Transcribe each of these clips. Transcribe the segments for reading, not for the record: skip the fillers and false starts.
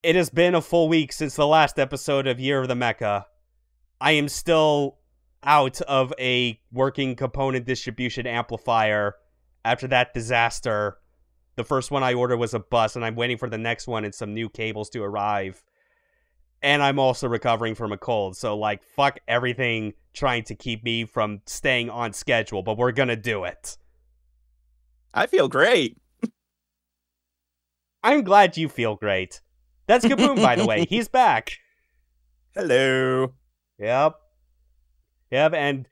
It has been a full week since the last episode of Year of the Mecha. I am still out of a working component distribution amplifier after that disaster. The first one I ordered was a bust, and I'm waiting for the next one and some new cables to arrive. And I'm also recovering from a cold, so, like, fuck everything trying to keep me from staying on schedule, but we're gonna do it. I feel great. I'm glad you feel great. That's Kaboom, by the way. He's back. Hello. Yep, and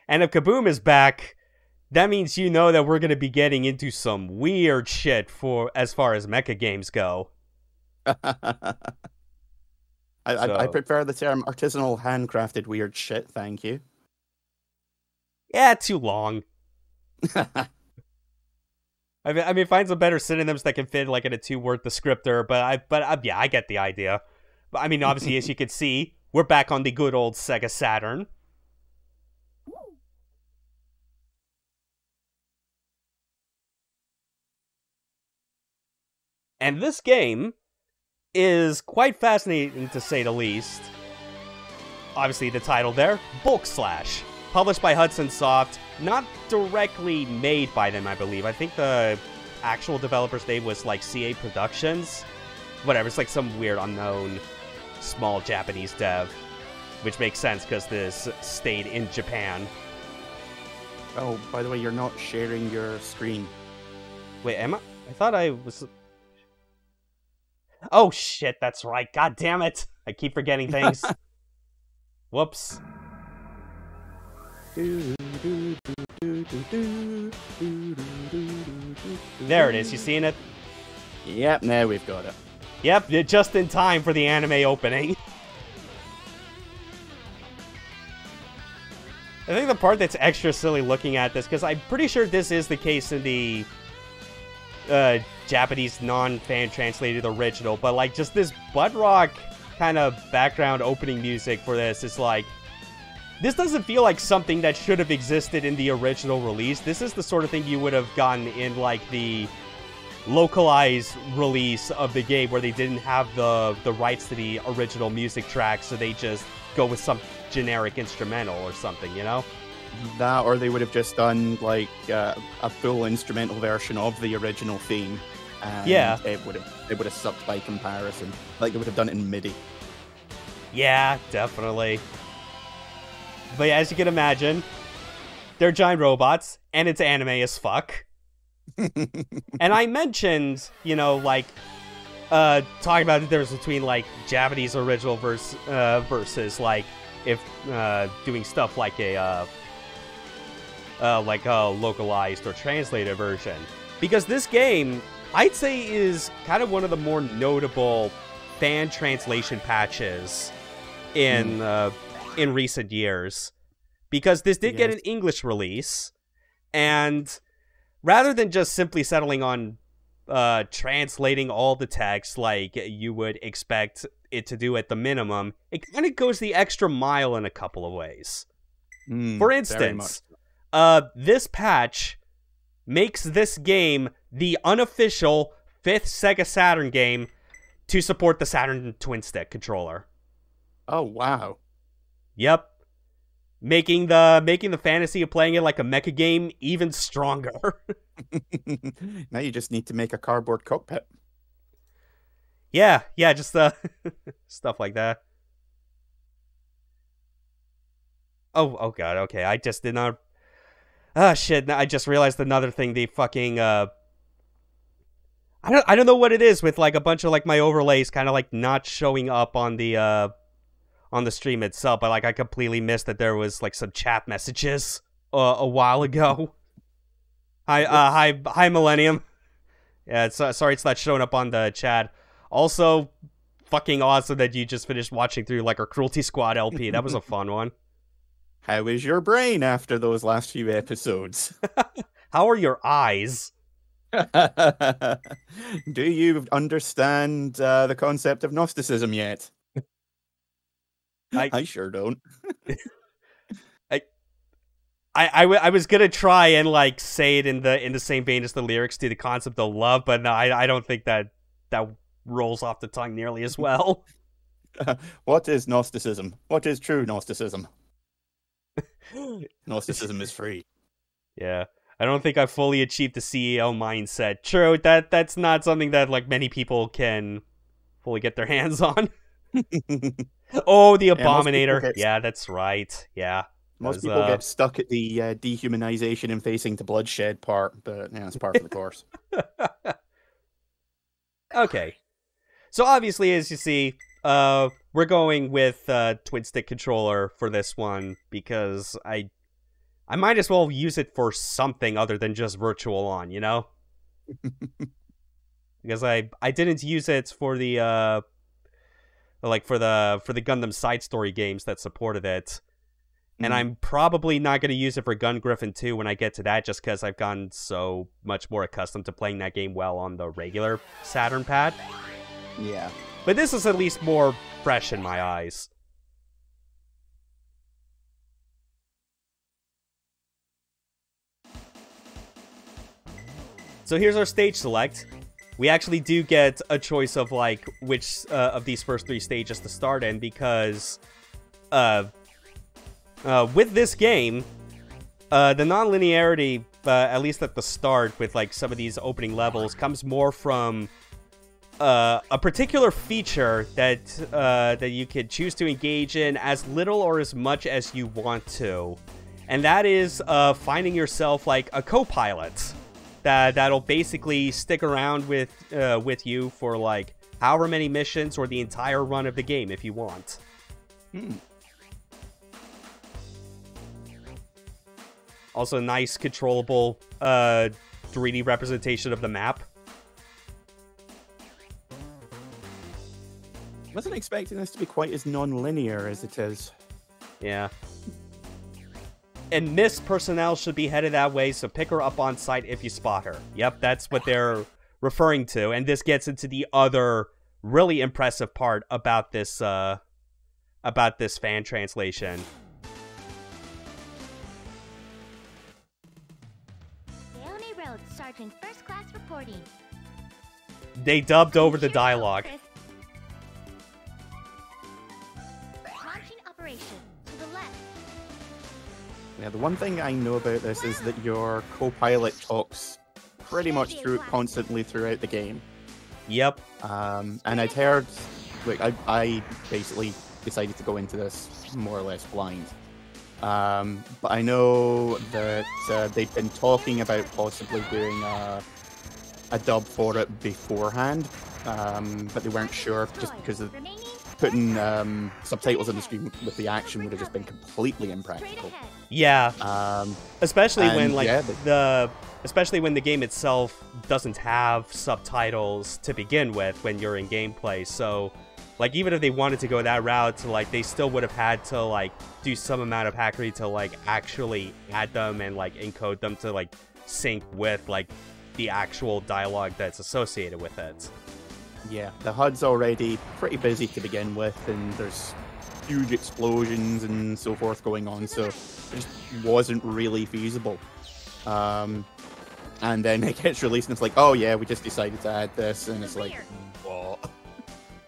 if Kaboom is back, that means you know that we're going to be getting into some weird shit for as far as mecha games go. I prefer the term artisanal, handcrafted weird shit, thank you. Yeah, too long. I mean, find some better synonyms that can fit like in a 2-word descriptor, but yeah, I get the idea. But I mean, obviously, as you can see, we're back on the good old Sega Saturn. And this game is quite fascinating, to say the least. Obviously, the title there, Bulk Slash. Published by Hudson Soft, not directly made by them, I believe. I think the actual developer's name was, like, CA Productions. Whatever, it's like some weird, unknown, small Japanese dev. Which makes sense, because this stayed in Japan. Oh, by the way, you're not sharing your screen. Wait, am I? I thought I was... Oh, shit, that's right. God damn it. I keep forgetting things. Whoops. There it is. You seeing it? Yep, now we've got it. Yep, just in time for the anime opening. I think the part that's extra silly looking at this, because I'm pretty sure this is the case in the Japanese non-fan translated original, but like just this butt rock kind of background opening music for this is like, this doesn't feel like something that should have existed in the original release. This is the sort of thing you would have gotten in like the localized release of the game where they didn't have the rights to the original music track, so they just go with some generic instrumental or something, you know? That, or they would have just done like a full instrumental version of the original theme. And yeah, it would have sucked by comparison. Like they would have done it in MIDI. Yeah, definitely. But yeah, as you can imagine, they're giant robots, and it's anime as fuck. And I mentioned, you know, like, talking about the difference between, like, Japanese original versus, like, if, doing stuff like a localized or translated version. Because this game, I'd say, is kind of one of the more notable fan translation patches in recent years, because this did get an English release, and rather than just simply settling on translating all the text like you would expect it to do at the minimum, it kind of goes the extra mile in a couple of ways. For instance, this patch makes this game the unofficial 5th Sega Saturn game to support the Saturn Twin Stick controller. Oh, wow. Yep. Making the fantasy of playing it like a mecha game even stronger. Now you just need to make a cardboard cockpit. Yeah, just stuff like that. Oh god, okay. I just did not... Ah, shit, I just realized another thing. They fucking, I don't know what it is with, like, a bunch of, like, my overlays kind of, like, not showing up on the stream itself, but, like, I completely missed that there was, like, some chat messages a while ago. Hi, Millennium. Yeah, sorry it's not showing up on the chat. Also, fucking awesome that you just finished watching through, like, our Cruelty Squad LP. That was a fun one. How is your brain after those last few episodes? How are your eyes? Do you understand the concept of Gnosticism yet? I sure don't. I was gonna try and like say it in the same vein as the lyrics to the concept of love, but no, I don't think that rolls off the tongue nearly as well. What is Gnosticism? What is true Gnosticism? Gnosticism is free. Yeah. I don't think I've fully achieved the CEO mindset. True, that's not something that like many people can fully get their hands on. Oh, the Abominator. Yeah, that's right. Yeah. Most people get stuck at the dehumanization and facing to bloodshed part, but yeah, it's part of the course. Okay. So obviously, as you see, we're going with twin stick controller for this one because I might as well use it for something other than just virtual on, you know? Because I didn't use it for the for the Gundam side story games that supported it. And I'm probably not going to use it for Gun Griffin 2 when I get to that, just because I've gotten so much more accustomed to playing that game well on the regular Saturn pad. Yeah. But this is at least more fresh in my eyes. So here's our stage select. We actually do get a choice of like which of these first 3 stages to start in, because with this game, the non-linearity, at least at the start with like some of these opening levels, comes more from a particular feature that that you could choose to engage in as little or as much as you want to, and that is finding yourself like a co-pilot that'll basically stick around with you for like however many missions or the entire run of the game if you want. Also, nice controllable 3D representation of the map. Wasn't expecting this to be quite as non-linear as it is. Yeah. And Miss personnel should be headed that way, so pick her up on sight if you spot her. Yep, that's what they're referring to, and this gets into the other really impressive part about this fan translation. Road, Sergeant First Class reporting. They dubbed over the dialogue. Launching operation to the left. Yeah, the one thing I know about this is that your co-pilot talks pretty much constantly throughout the game. Yep. And I'd heard, like, I basically decided to go into this more or less blind. But I know that they'd been talking about possibly doing a dub for it beforehand, but they weren't sure just because of putting subtitles on the screen with the action would have just been completely impractical. Yeah. Especially when like yeah, especially when the game itself doesn't have subtitles to begin with when you're in gameplay. So like even if they wanted to go that route, to like they still would have had to like do some amount of hackery to like actually add them and like encode them to like sync with like the actual dialogue that's associated with it. Yeah, the HUD's already pretty busy to begin with, and there's huge explosions and so forth going on, so it just wasn't really feasible. And then it gets released and it's like, oh yeah, we just decided to add this, and it's like, what?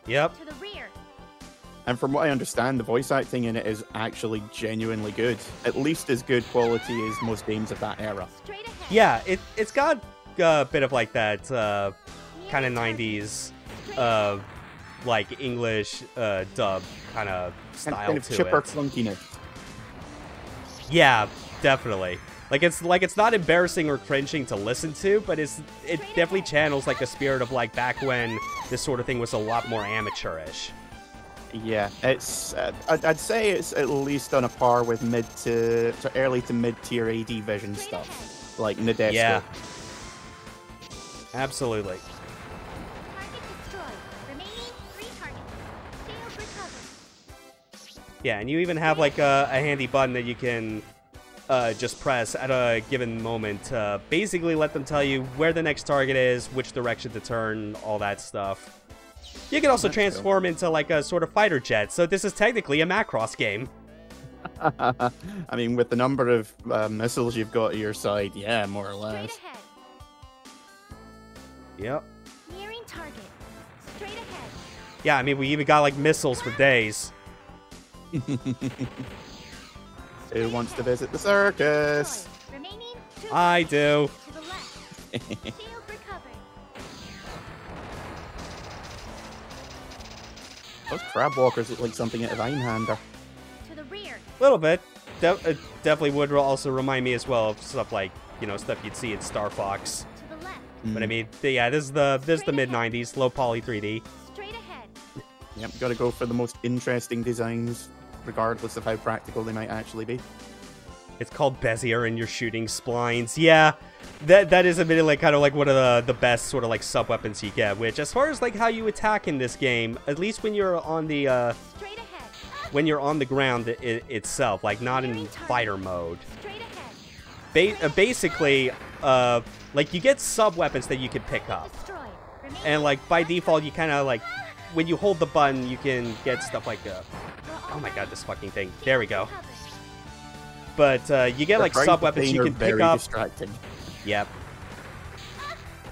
Yep. To the rear. And from what I understand, the voice acting in it is actually genuinely good. At least as good quality as most games of that era. Straight ahead. Yeah, it's got a bit of like that kind of 90s like English dub kind of style kind of to chipper it. clunkiness. Yeah, definitely. Like it's not embarrassing or cringing to listen to, but it definitely channels like a spirit of like back when this sort of thing was a lot more amateurish. Yeah, it's I'd say it's at least on a par with mid to early to mid-tier AD Vision stuff, like Nadesco. Yeah, absolutely. Target destroyed. Remaining 3 targets. Shield recovered. Yeah, and you even have like a handy button that you can just press at a given moment. Basically let them tell you where the next target is, which direction to turn, all that stuff. You can also transform into like a sort of fighter jet, so this is technically a Macross game. I mean, with the number of missiles you've got at your side, yeah, more or Straight less. ahead. Yep. Nearing target. Straight Yeah, I mean, we even got, like, missiles for days. Who wants to visit the circus? Remaining to I do. to the left. Shield recovered. Those crab walkers look like something out of Einhander. To the rear. A little bit. It definitely would also remind me as well of stuff like, you know, stuff you'd see in Star Fox. To the left. But I mean, yeah, this is the mid-90s, low poly 3D. Straight ahead. Yep, gotta go for the most interesting designs, regardless of how practical they might actually be. It's called Bezier and you're shooting splines. Yeah, that is admittedly kind of like one of the best sort of like sub-weapons you get, which as far as like how you attack in this game, at least when you're on the Straight ahead. when you're on the ground itself, like not in fighter mode. Straight ahead. Basically, like you get sub-weapons that you can pick up. Destroyed. Remaining. And like by default, you kind of like, when you hold the button, you can get stuff like, oh my god, this fucking thing. There we go. But you get like sub-weapons you can pick up. Distracting. Yep.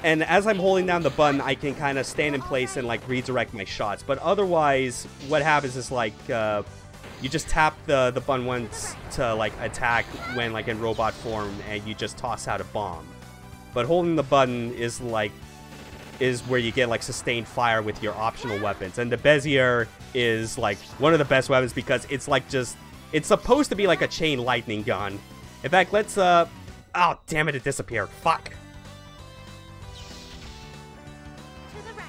And as I'm holding down the button, I can kind of stand in place and like redirect my shots. But otherwise, what happens is like you just tap the button once to like attack when like in robot form, and you just toss out a bomb. But holding the button is where you get like sustained fire with your optional weapons. And the Bezier is like one of the best weapons because it's like it's supposed to be like a chain lightning gun. In fact, let's oh damn it, it disappeared. Fuck. To the right.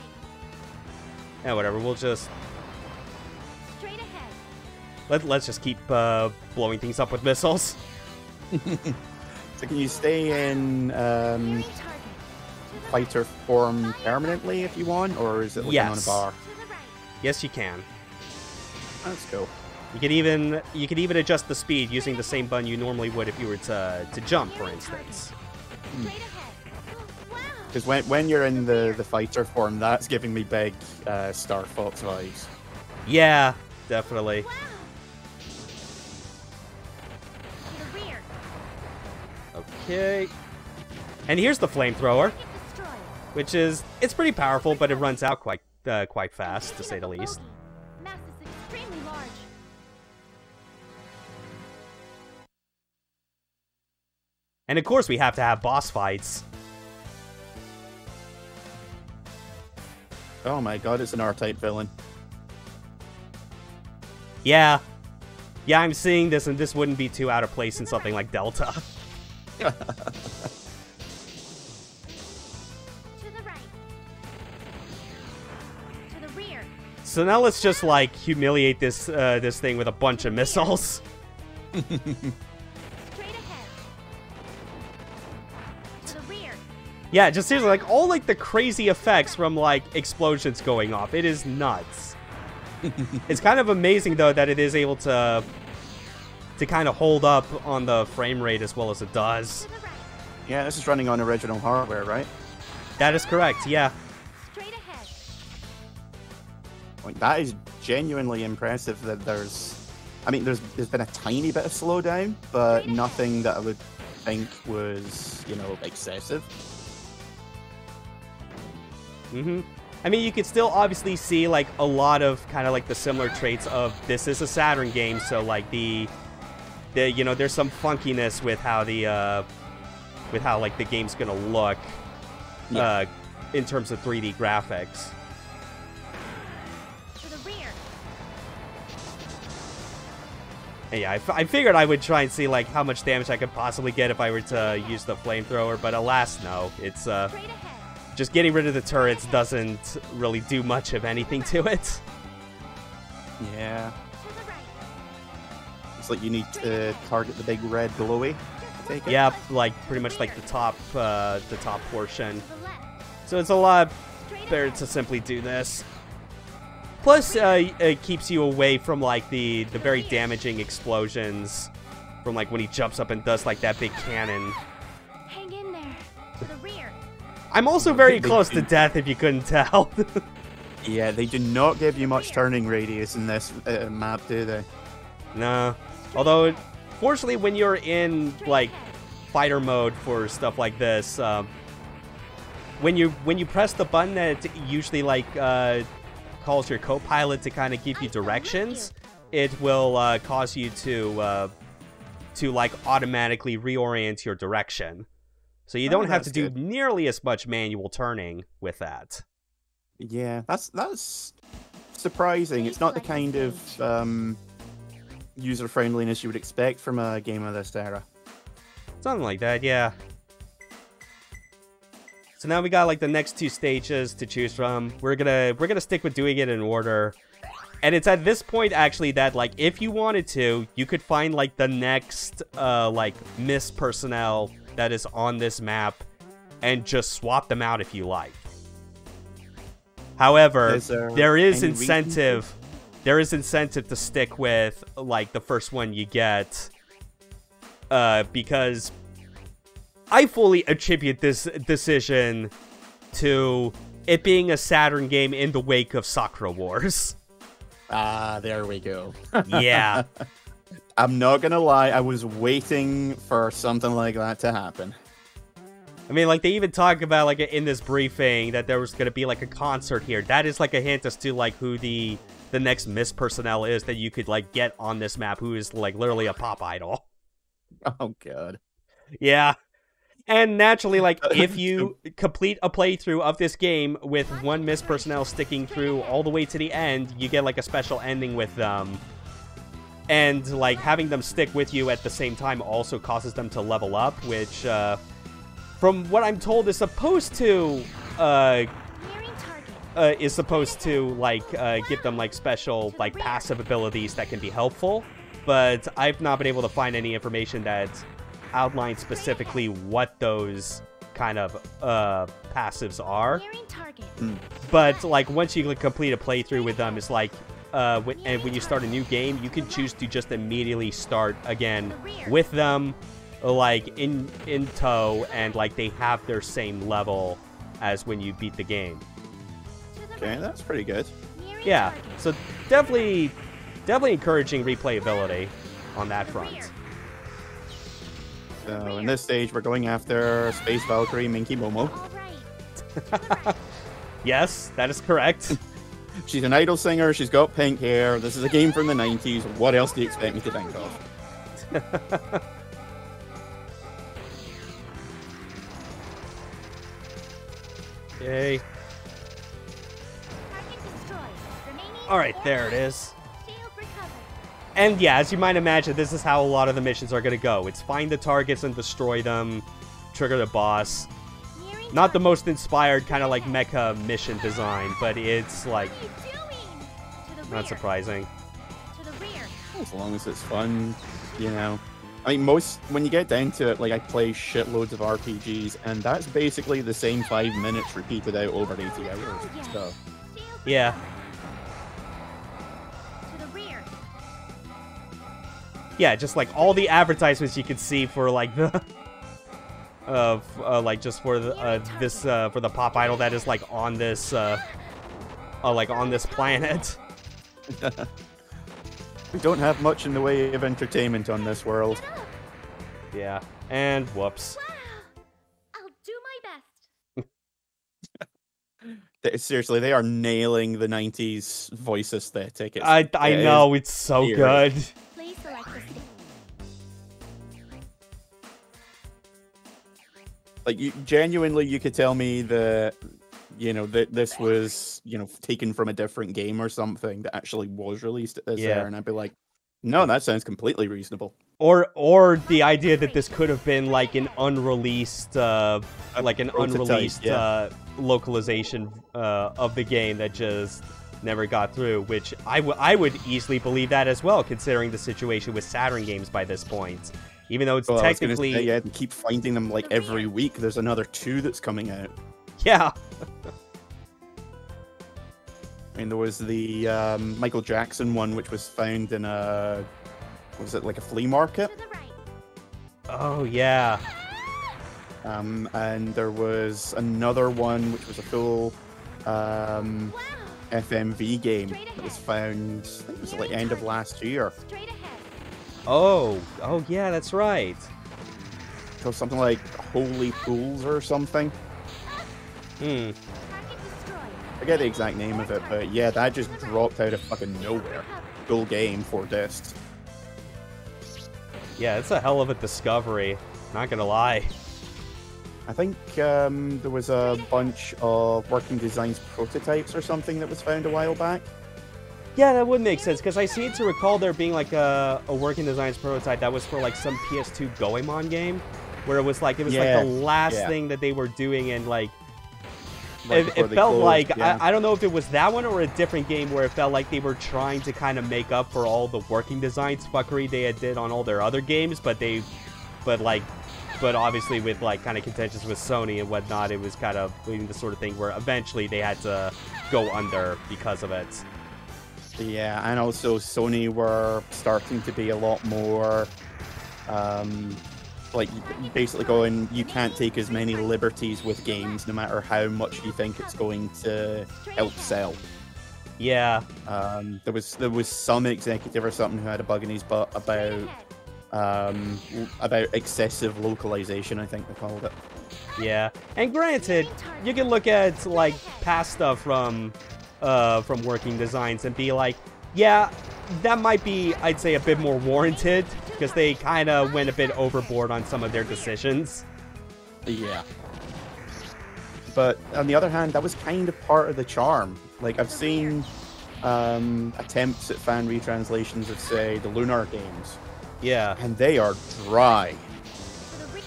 Yeah, whatever. We'll just Straight ahead. let's just keep blowing things up with missiles. So can you stay in Nearing target. To the fighter form permanently if you want, or is it like Yes. on a bar? To the right. Yes, you can. That's cool. You can even adjust the speed using the same button you normally would if you were to jump, for instance. Straight ahead. Wow. Because when you're in the fighter form, that's giving me big Star Fox vibes. Yeah, definitely. Wow. To the rear. Okay. And here's the flamethrower, Target destroyed. which it's pretty powerful, but it runs out quite fast, to say the least. Mass is extremely large. And of course, we have to have boss fights. Oh my god, it's an R-type villain. Yeah. Yeah, I'm seeing this, and this wouldn't be too out of place in something like Delta. To the right. To the rear. So now let's just, like, humiliate this thing with a bunch of missiles. Straight ahead. To the rear. Yeah, just seriously, like, all, like, the crazy effects from, like, explosions going off. It is nuts. It's kind of amazing, though, that it is able to kind of hold up on the frame rate as well as it does. To the right. Yeah, this is running on original hardware, right? That is correct, yeah. Straight ahead. Like, that is genuinely impressive that there's been a tiny bit of slowdown, but nothing that I would think was, excessive. Mm-hmm. I mean, you could still obviously see, like, a lot of kind of, like, the similar traits of this is a Saturn game, so, like, there's some funkiness with how like, the game's gonna look, Yeah. in terms of 3D graphics. To the rear. And yeah, I figured I would try and see, like, how much damage I could possibly get if I were to use the flamethrower, but alas, no. It's, Straight ahead. just getting rid of the turrets doesn't really do much of anything to it. Yeah. To the right. It's like you need to target the big red glowy. I take it. Yeah, like, pretty much like the top portion. To the left. So it's a lot Straight better ahead. to simply do this. Plus, it keeps you away from, like, the very damaging explosions from, like, when he jumps up and does, like, that big cannon. Hang in there. To the rear. I'm also very close to death, if you couldn't tell. Yeah, they do not give you much turning radius in this map, do they? No. Although, fortunately, when you're in, like, fighter mode for stuff like this, when you press the button, it usually, like, calls your co-pilot to kind of give you directions, it will cause you to like automatically reorient your direction. So you don't have to do nearly as much manual turning with that. Yeah, that's surprising. It's not the kind of user-friendliness you would expect from a game of this era. Something like that, yeah. So now we got like the next 2 stages to choose from. We're gonna stick with doing it in order. And it's at this point actually that like if you wanted to, you could find like the next like Miss personnel that is on this map and just swap them out if you like. However, there is incentive to stick with like the first one you get, because I fully attribute this decision to it being a Saturn game in the wake of Sakura Wars. Ah, there we go. Yeah. I'm not gonna lie, I was waiting for something like that to happen. I mean, like, they even talk about, like, in this briefing that there was gonna be, like, a concert here. That is, like, a hint as to, like, who the next Miss personnel is that you could, like, get on this map, who is, like, literally a pop idol. Oh, God. Yeah. And naturally, like, if you complete a playthrough of this game with one Miss personnel sticking through all the way to the end, you get, like, a special ending with them. And, like, having them stick with you at the same time also causes them to level up, which, from what I'm told, is supposed to, like, give them, like, special, like, passive abilities that can be helpful. But I've not been able to find any information that outlines specifically what those kind of, passives are. But, like, once you complete a playthrough with them, it's like, when you start a new game, you can choose to just immediately start again with them, like, in tow, and, like, they have their same level as when you beat the game. Okay, that's pretty good. Yeah, so definitely encouraging replayability on that front. So, in this stage, we're going after Space Valkyrie Minky Momo. Yes, that is correct. She's an idol singer, she's got pink hair, this is a game from the 90s, what else do you expect me to think of? Yay. Alright, there it is. And yeah, as you might imagine, this is how a lot of the missions are going to go. It's find the targets and destroy them, trigger the boss. Not the most inspired kind of like Mecha mission design, but it's like not surprising. As long as it's fun, you know. I mean, when you get down to it, like, I play shitloads of RPGs, and that's basically the same 5 minutes repeated out over 80 hours. So. Yeah. Yeah, just like all the advertisements you can see for like the like just for the for the pop idol that is like on this planet. We don't have much in the way of entertainment on this world. Yeah, and whoops. I'll do my best. Seriously, they are nailing the 90s voice aesthetic. I know, it's so good. Please select the stick. Like, genuinely, you could tell me that, you know, that this was, you know, taken from a different game or something that actually was released at this era, and I'd be like, no, that sounds completely reasonable. Or the idea that this could have been like an unreleased, localization of the game that just never got through, which I would easily believe that as well, considering the situation with Saturn games by this point. Even though it's technically... I was gonna say, yeah, keep finding them like every week. There's another 2 that's coming out. Yeah. I mean, there was the Michael Jackson one, which was found in a... Was it like a flea market? Oh, yeah. And there was another one, which was a full FMV game that was found, I think it was like end of last year. Oh, yeah, that's right. So something like Holy Pools or something. forget the exact name of it, but yeah, that just dropped out of fucking nowhere. Full game, 4 discs. Yeah, it's a hell of a discovery. Not gonna lie. I think there was a bunch of working designs prototypes or something that was found a while back. Yeah, that would make sense, because I seem to recall there being like a working designs prototype that was for like some PS2 Goemon game, where it was like the last thing that they were doing, and like it felt closed, like I don't know if it was that one or a different game where it felt like they were trying to kind of make up for all the working designs fuckery they had did on all their other games, but obviously with like kind of contentions with Sony and whatnot, it was kind of leading the sort of thing where eventually they had to go under because of it. Yeah, and also Sony were starting to be a lot more, like, basically going, you can't take as many liberties with games, no matter how much you think it's going to help sell. Yeah. There was some executive or something who had a bug in his butt about excessive localization, I think they called it. Yeah, and granted, you can look at like past stuff from working designs and be like, yeah, that might be, I'd say, a bit more warranted, because they kind of went a bit overboard on some of their decisions. Yeah. But on the other hand, that was kind of part of the charm. Like, I've seen attempts at fan retranslations of, say, the Lunar games. Yeah. And they are dry.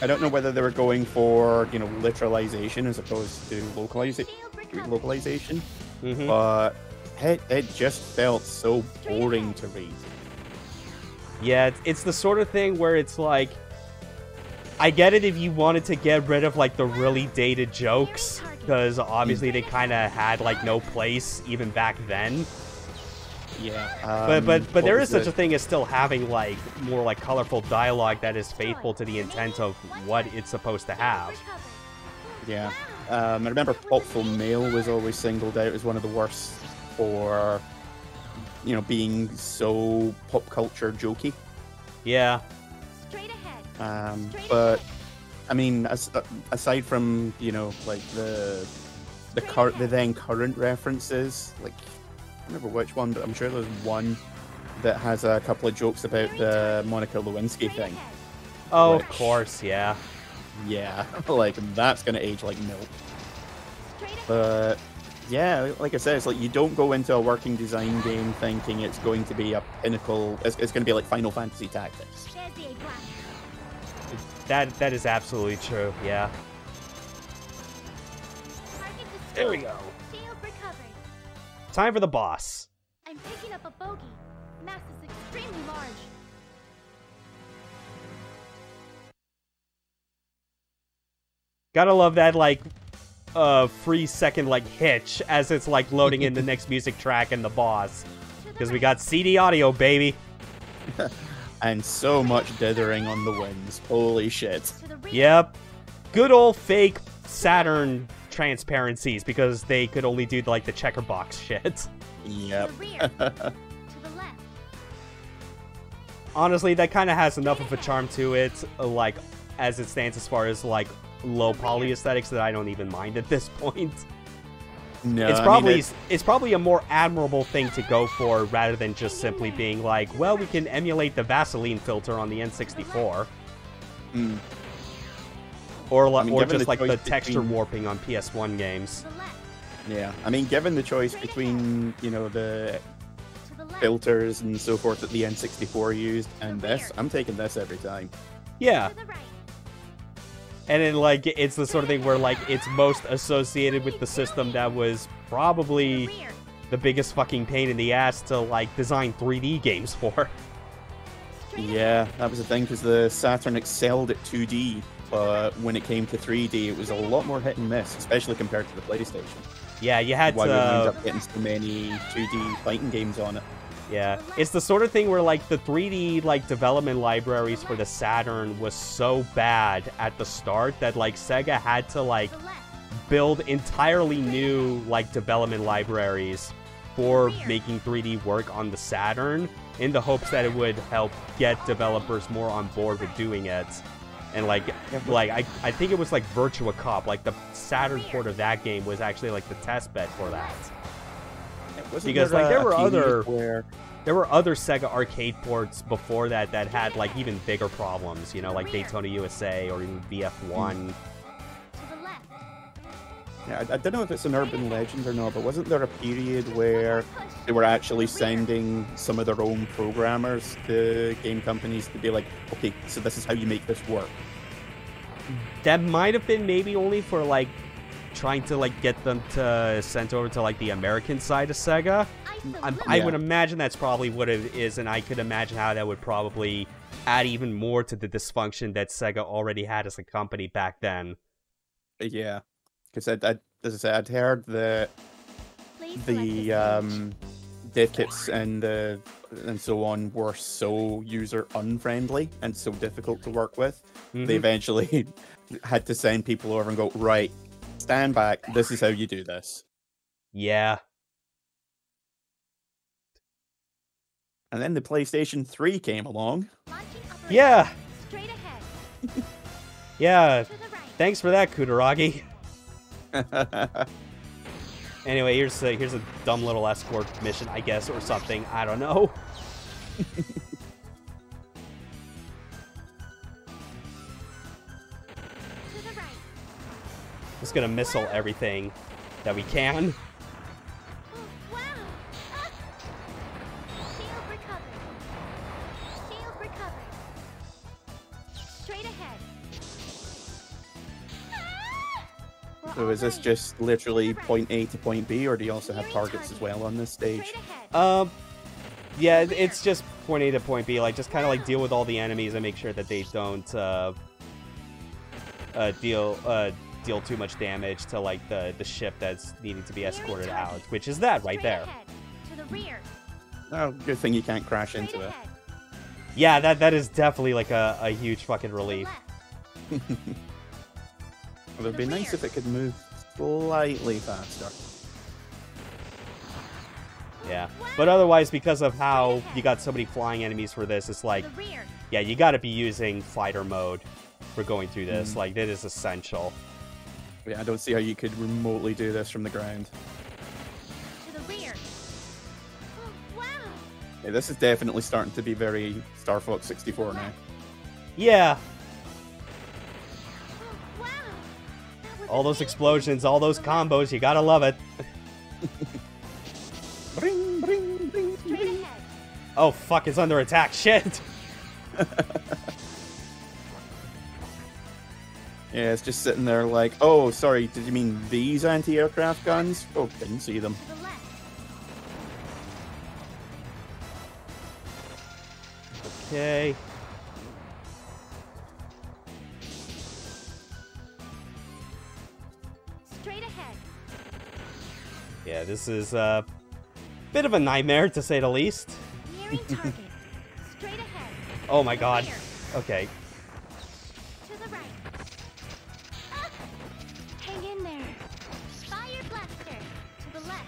I don't know whether they were going for, literalization as opposed to localization. Mm-hmm. But it just felt so boring to read. Yeah, it's the sort of thing where it's like, I get it if you wanted to get rid of like the really dated jokes, because obviously they kind of had like no place even back then. Yeah. But there is such a thing as still having like more like colorful dialogue that is faithful to the intent of what it's supposed to have. Yeah. I remember Popful Mail was always singled out as one of the worst for, being so pop culture jokey. Yeah. But I mean, aside from like the then current references, like I don't remember which one, but I'm sure there's one that has a couple of jokes about the Monica Lewinsky thing. Oh, of course, yeah. Yeah, like, that's gonna age like milk. But, yeah, like I said, it's like, you don't go into a working design game thinking it's going to be a pinnacle, it's gonna be like Final Fantasy Tactics. That is absolutely true, yeah. There we go. Time for the boss. I'm picking up a bogey. Mass is extremely large. Gotta love that, like, free second, like, hitch as it's, like, loading in the next music track and the boss. Because we got CD audio, baby. And so much dithering on the winds. Holy shit. Yep. Good old fake Saturn transparencies, because they could only do, like, the checker box shit. Yep. Honestly, that kind of has enough of a charm to it, like, as it stands as far as, like, low poly aesthetics that I don't even mind at this point. No, it's probably a more admirable thing to go for rather than just simply being like, well, we can emulate the Vaseline filter on the N64. Mm. Or just like the texture warping on PS1 games. Yeah, I mean, given the choice between, the filters and so forth that the N64 used and this, I'm taking this every time. Yeah. And then, like, it's the sort of thing where, like, it's most associated with the system that was probably the biggest fucking pain in the ass to, like, design 3D games for. Yeah, that was the thing, because the Saturn excelled at 2D, but when it came to 3D, it was a lot more hit and miss, especially compared to the PlayStation. Yeah, you had Why we ended up getting so many 2D fighting games on it. Yeah, it's the sort of thing where, like, the 3D, like, development libraries for the Saturn was so bad at the start that, like, Sega had to, like, build entirely new, like, development libraries for making 3D work on the Saturn in the hopes that it would help get developers more on board with doing it. And like I think it was like Virtua Cop, like the Saturn port of that game was actually like the test bed for that. Because like there were other Sega arcade ports before that that had like even bigger problems, you know, like Daytona USA or even VF1. Yeah, I don't know if it's an urban legend or not, but wasn't there a period where they were actually sending some of their own programmers to game companies to be like, okay, so this is how you make this work? That might have been maybe only for like trying to like get them to sent over to like the American side of Sega. I would imagine that's probably what it is, and I could imagine how that would probably add even more to the dysfunction that Sega already had as a company back then. Yeah. Because as I said, I'd heard that the dev kits and so on were so user unfriendly and so difficult to work with. They eventually had to send people over and go, right, stand back. This is how you do this. Yeah. And then the PlayStation 3 came along. Yeah. Yeah. Thanks for that, Kutaragi. Anyway, here's a dumb little escort mission, I guess, or something. I don't know. Just gonna missile everything that we can. So is this just literally point A to point B, or do you also have targets as well on this stage? Yeah, it's just point A to point B. Like, just kind of like deal with all the enemies and make sure that they don't deal too much damage to like the ship that's needing to be escorted out, which is that right there. Oh, good thing you can't crash into it. Yeah, that is definitely like a huge fucking relief. It would be nice if it could move slightly faster. Yeah, but otherwise, because of how you got so many flying enemies for this, it's like, yeah, you got to be using fighter mode for going through this. Like, that is essential. Yeah, I don't see how you could remotely do this from the ground. Yeah, this is definitely starting to be very Star Fox 64 now. Yeah. All those explosions, all those combos, you gotta love it. Bring, bring, bring, bring. Oh fuck, it's under attack, shit! Yeah, it's just sitting there like, oh, sorry, did you mean these anti-aircraft guns? Oh, didn't see them. Okay. Yeah, this is a bit of a nightmare, to say the least. Oh my god. Okay. To the right. Hang in there. Fire blaster. To the left.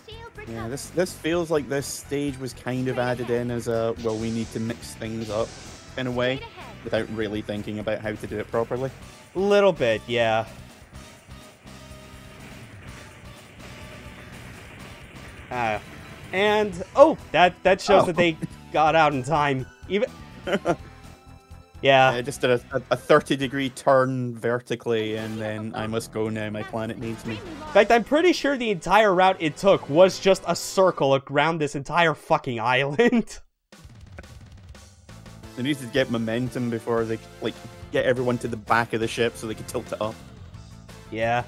Shield recovered. Yeah, this feels like this stage was kind of added in as a, well, we need to mix things up in a way, without really thinking about how to do it properly. Little bit, yeah. And oh, that shows that they got out in time. Even yeah. I just did a 30-degree turn vertically, and then I must go now. My planet needs me. In fact, I'm pretty sure the entire route it took was just a circle around this entire fucking island. They needed to get momentum before they like get everyone to the back of the ship so they could tilt it up. Yeah.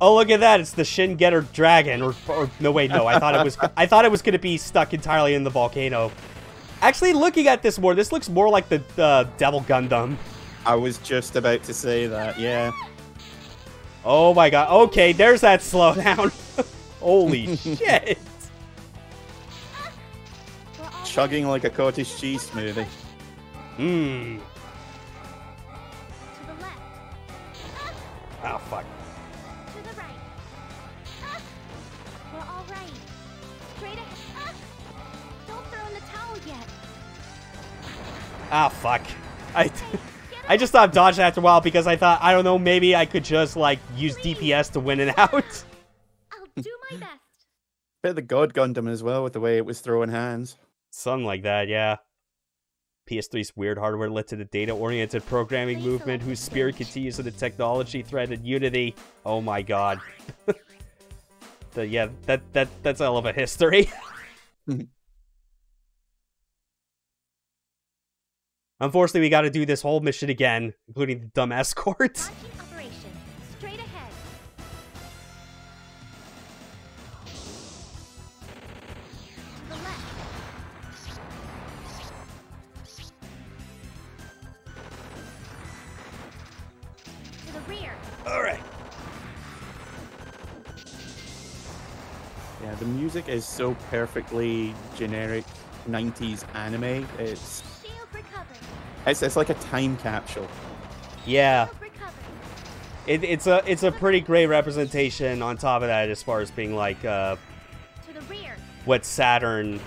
Oh, look at that! It's the Shin Getter Dragon, or no, wait, no. I thought it was gonna be stuck entirely in the volcano. Actually, looking at this more, this looks more like the Devil Gundam. I was just about to say that, yeah. Oh my god! Okay, there's that slowdown. Holy shit! Chugging like a cottage cheese smoothie. Mmm. Oh fuck. Ah, fuck. I just stopped dodging after a while because I thought, I don't know, maybe I could just, like, use DPS to win and out. I'll do my best. Bit of the God Gundam as well, with the way it was throwing hands. Something like that, yeah. PS3's weird hardware led to the data-oriented programming movement whose spirit continues in the technology thread and Unity. Oh my god. Yeah, that's a hell of a history. Unfortunately, we gotta do this whole mission again, including the dumb escort. Launching operation. Straight ahead. To the left. To the rear. Alright. Yeah, the music is so perfectly generic 90s anime. It's like a time capsule. Yeah. It's a pretty great representation on top of that as far as being like what Saturn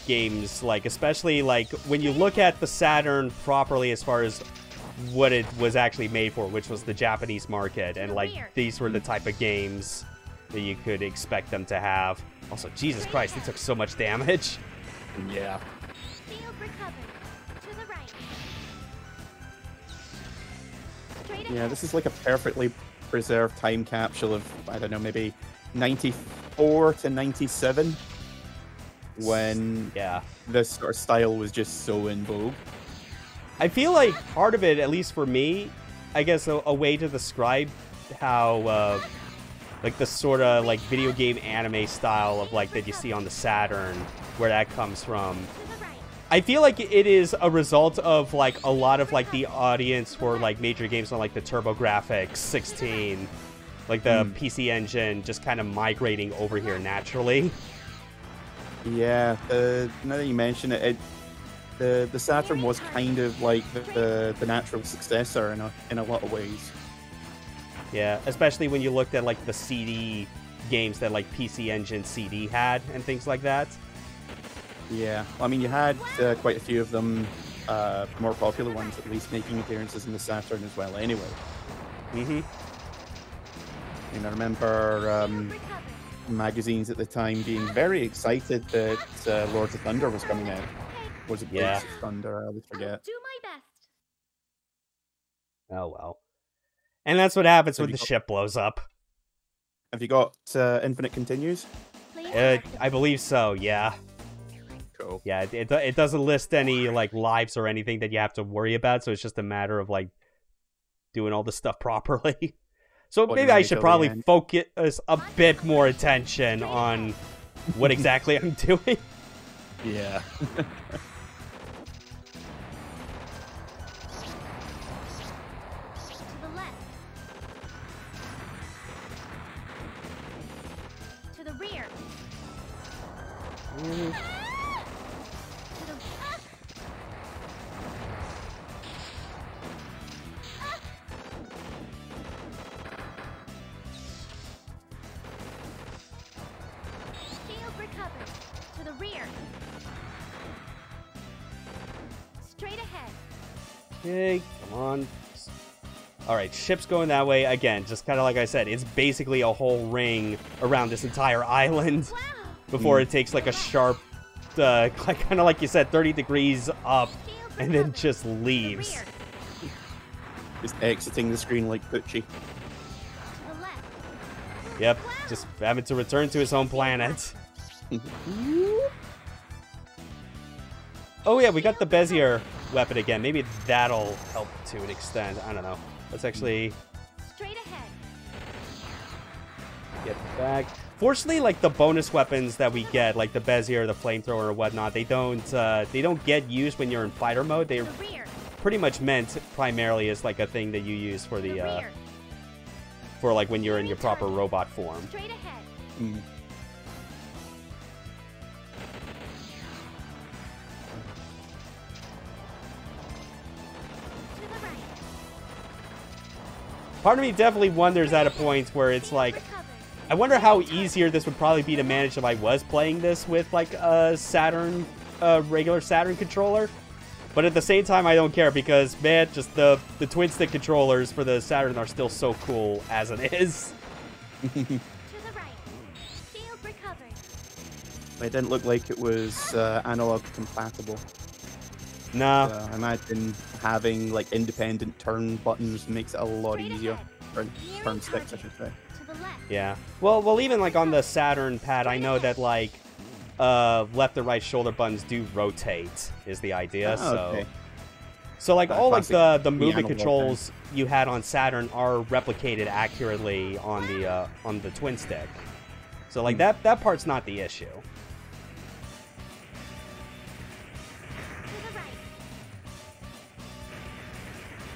games like, especially like when you look at the Saturn properly as far as what it was actually made for, which was the Japanese market, and like these were the type of games that you could expect them to have. Also, Jesus Christ, they took so much damage. Yeah. Yeah, this is like a perfectly preserved time capsule of, I don't know, maybe 94 to 97, when this sort of style was just so in vogue. I feel like part of it, at least for me, I guess a way to describe how like the sort of like video game anime style of like that you see on the Saturn, where that comes from. I feel like it is a result of like a lot of like the audience for like major games on like the TurboGrafx 16, like the PC Engine, just kind of migrating over here naturally. Yeah, now that you mention it, the Saturn was kind of like the natural successor in a lot of ways. Yeah, especially when you looked at like the CD games that like PC Engine CD had and things like that. Yeah, I mean, you had quite a few of them, more popular ones at least, making appearances in the Saturn as well anyway. Mm-hmm. And I remember magazines at the time being very excited that Lords of Thunder was coming out. Was it Lords of Thunder? I always forget. I'll do my best. Oh, well. And that's what happens when the ship blows up. Have you got Infinite Continues? I believe so, yeah. Cool. Yeah, it doesn't list any like lives or anything that you have to worry about, so it's just a matter of like doing all the stuff properly. So maybe I should probably focus a bit more attention on what exactly I'm doing. Yeah. To the left. To the rear. To the rear. Straight ahead. Okay, come on. Alright, ship's going that way. Again, just kind of like I said, it's basically a whole ring around this entire island before it takes like a sharp, kind of like you said, 30 degrees up and then just leaves. Just exiting the screen like Poochie. Yep, just having to return to his home planet. Oh yeah, we got the Bezier weapon again. Maybe that'll help to an extent. I don't know. Let's actually Straight ahead. get back. Fortunately, like the bonus weapons that we get, like the Bezier, the flamethrower, or whatnot, they don't get used when you're in fighter mode. They're pretty much meant primarily as like a thing that you use for the for like when you're in your proper robot form. Straight ahead. Part of me definitely wonders at a point where it's like, I wonder how easier this would probably be to manage if I was playing this with like a Saturn, regular Saturn controller. But at the same time, I don't care because, man, just the twin stick controllers for the Saturn are still so cool as it is. To the right. Shield recovered. It didn't look like it was analog compatible. No. I imagine having like independent turn buttons makes it a lot easier. Or turn sticks, I should say. To the left. Yeah. Well, even like on the Saturn pad, I know that like left and right shoulder buttons do rotate. Is the idea? Okay. So like all like classic the movement analog controls you had on Saturn are replicated accurately on the twin stick. So like that part's not the issue. To the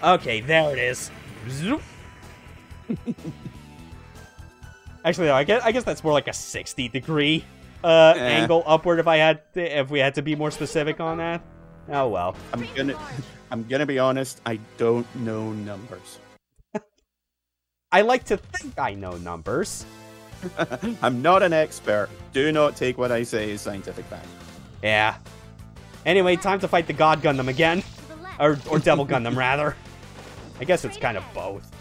right. Okay, there it is. Zoop. Actually, no, I guess that's more like a 60-degree angle upward if we had to be more specific on that. Oh well. I'm gonna be honest, I don't know numbers. I like to think I know numbers. I'm not an expert. Do not take what I say as scientific fact. Yeah. Anyway, time to fight the God Gundam again. To the left. Or Devil Gundam, rather. I guess it's kind of both.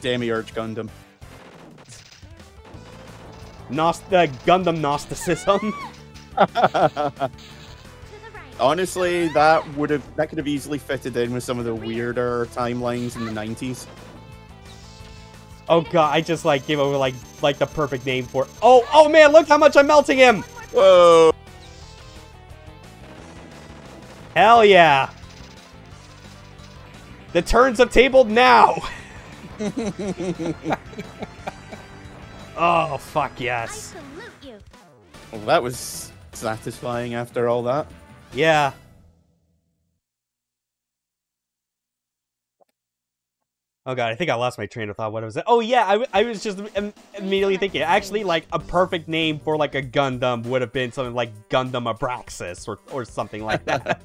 Demiurge Gundam. Gundam Gnosticism. To the right. Honestly, that could have easily fitted in with some of the weirder timelines in the 90s. Oh god, I just like gave over like the perfect name for it. Oh man, look how much I'm melting him! Whoa! Hell yeah! The turns have tabled now! Oh fuck I yes. salute you. Well, that was satisfying after all that. Yeah. Oh god, I think I lost my train of thought. What was it? Oh yeah, I was just immediately thinking. Actually, like a perfect name for like a Gundam would have been something like Gundam Abraxas or something like that.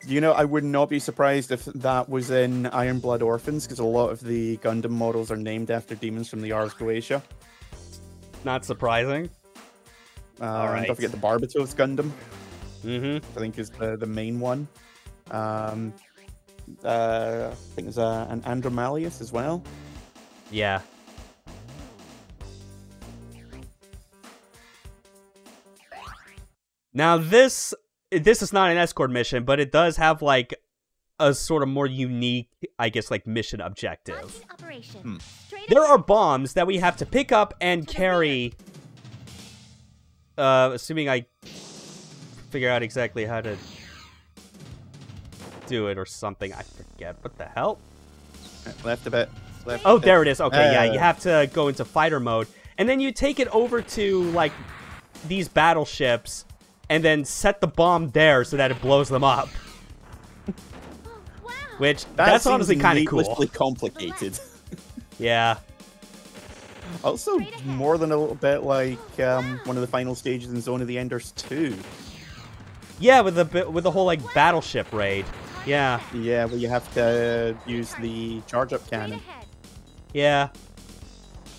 You know, I would not be surprised if that was in Iron Blood Orphans, because a lot of the Gundam models are named after demons from the Ars Goetia. Not surprising. Don't forget the Barbatos Gundam. Mm-hmm. I think is the main one. I think there's an Andromalius as well. Yeah. Now this is not an escort mission, but it does have like a sort of more unique, I guess, like mission objective. Launching operation. Straight There ahead. are bombs that we have to pick up and carry. Assuming I figure out exactly how to do it or something. I forget. What the hell? Left a bit. Left Oh, a bit. there it is. Okay, yeah, you have to go into fighter mode. And then you take it over to, like, these battleships and then set the bomb there so that it blows them up. Oh, wow. Which, That that's seems honestly kind of cool. needlessly complicated. Yeah. Also, more than a little bit like one of the final stages in Zone of the Enders 2. Yeah, with the whole, like, battleship raid. Yeah. Yeah, where you have to use the charge-up Straight cannon. ahead. Yeah.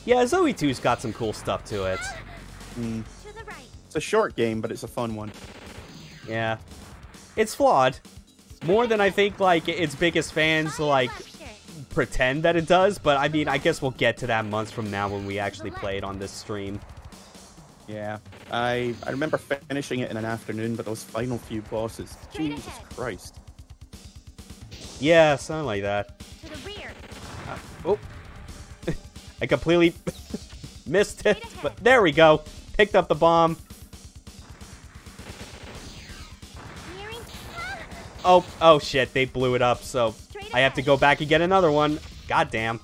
Yeah, Zoe 2's got some cool stuff to it. Mm. To the right. It's a short game, but it's a fun one. Yeah. It's flawed. More than I think, like, its biggest fans, like, Blaster. pretend that it does, but I mean, I guess we'll get to that months from now when we actually play it on this stream. Yeah. I remember finishing it in an afternoon, but those final few bosses, Jesus Christ. Yeah, something like that. To the rear. Oh. I completely missed it, but there we go. Picked up the bomb. Nearing. Oh shit, they blew it up, so I have to go back and get another one. God damn.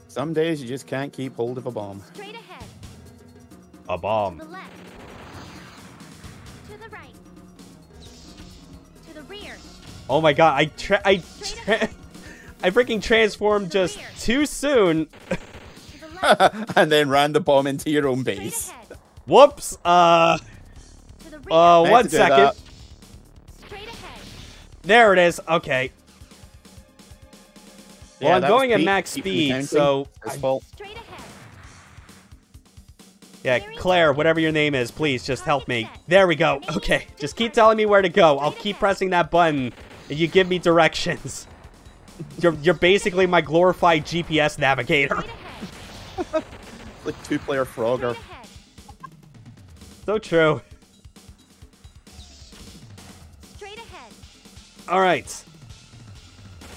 Some days you just can't keep hold of a bomb. Straight ahead. A To bomb. the left. To the right. To the rear. Oh my god, I freaking transformed just too soon. To the left. And then ran the bomb into your own Straight base. ahead. Whoops. To the rear. Meant One to do second. that. Straight ahead. There it is. Okay. Well, Yeah, I'm that was going at Pete. max Keep speed, counting. so His fault. Straight ahead. Yeah, Claire, whatever your name is, please just help me. There we go. Okay, just keep telling me where to go. I'll keep pressing that button, and you give me directions. You're basically my glorified GPS navigator. Like two-player Frogger. So true. Straight ahead. All right.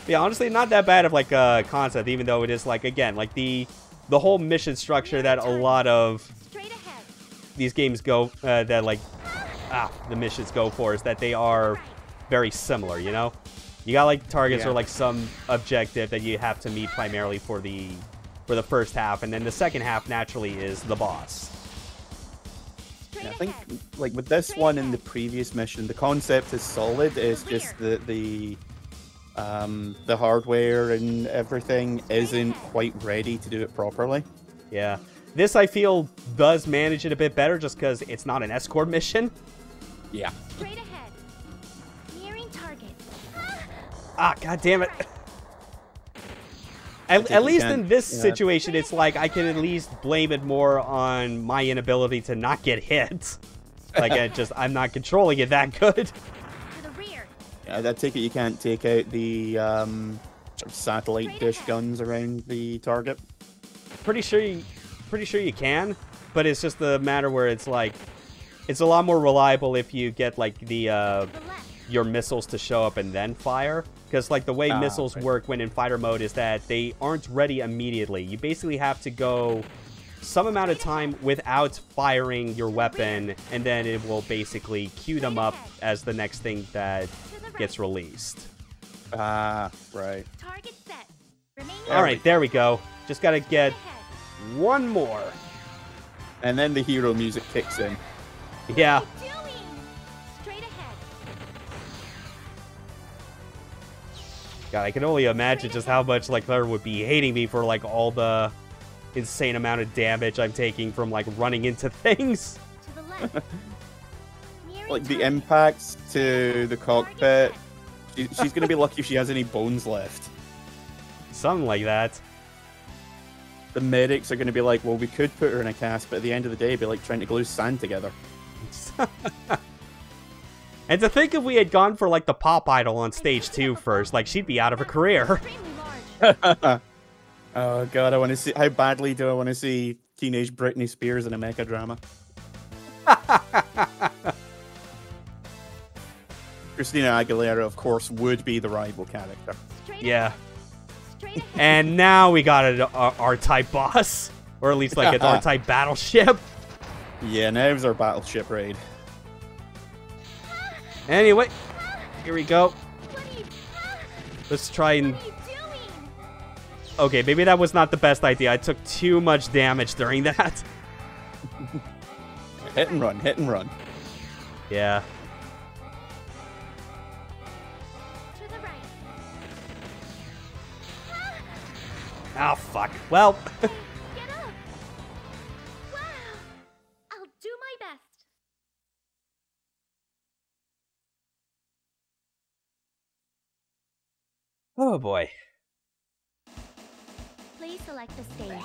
Yeah, honestly, not that bad of like a concept, even though it is like, again, like the whole mission structure that a lot of these games go, that like, the missions go for, is that they are very similar, you know? You got like targets or like some objective that you have to meet primarily for the first half, and then the second half naturally is the boss. Yeah, I think like with this one and the previous mission, the concept is solid. It's just the hardware and everything isn't quite ready to do it properly. Yeah. This, I feel, does manage it a bit better just because it's not an escort mission. Yeah. Straight ahead. Nearing target. Ah, god damn it. At least in this situation, it's like I can at least blame it more on my inability to not get hit. Like, I'm not controlling it that good. To the rear. Yeah, I take it you can't take out the sort of satellite dish guns around the target. Pretty sure you can, but it's just the matter where it's like, it's a lot more reliable if you get like the your missiles to show up and then fire. Because like the way missiles work when in fighter mode is that they aren't ready immediately. You basically have to go some amount of time without firing your weapon, and then it will basically queue them up as the next thing that gets released. Ah, right. Target set. Alright, there we go. Just gotta get one more. And then the hero music kicks in. Yeah. Straight ahead. God, I can only imagine just how much like Claire would be hating me for like all the insane amount of damage I'm taking from like running into things. To the left. Like the impacts to the cockpit. She's gonna be lucky if she has any bones left. Something like that. The medics are gonna be like, well, we could put her in a cast, but at the end of the day, it'd be like trying to glue sand together. And to think if we had gone for like the pop idol on stage 2 first, like she'd be out of a career. Oh god, I want to see. How badly do I want to see teenage Britney Spears in a mecha drama? Christina Aguilera, of course, would be the rival character. Yeah. And now we got an R-type boss, or at least like an R-type battleship. Yeah, now it's our battleship raid. Anyway, here we go. Let's try and... Okay, maybe that was not the best idea. I took too much damage during that. Hit and run, hit and run. Yeah. To the right. Oh, fuck. Well... Get up. Wow. I'll do my best. Oh, boy. Please select the stage.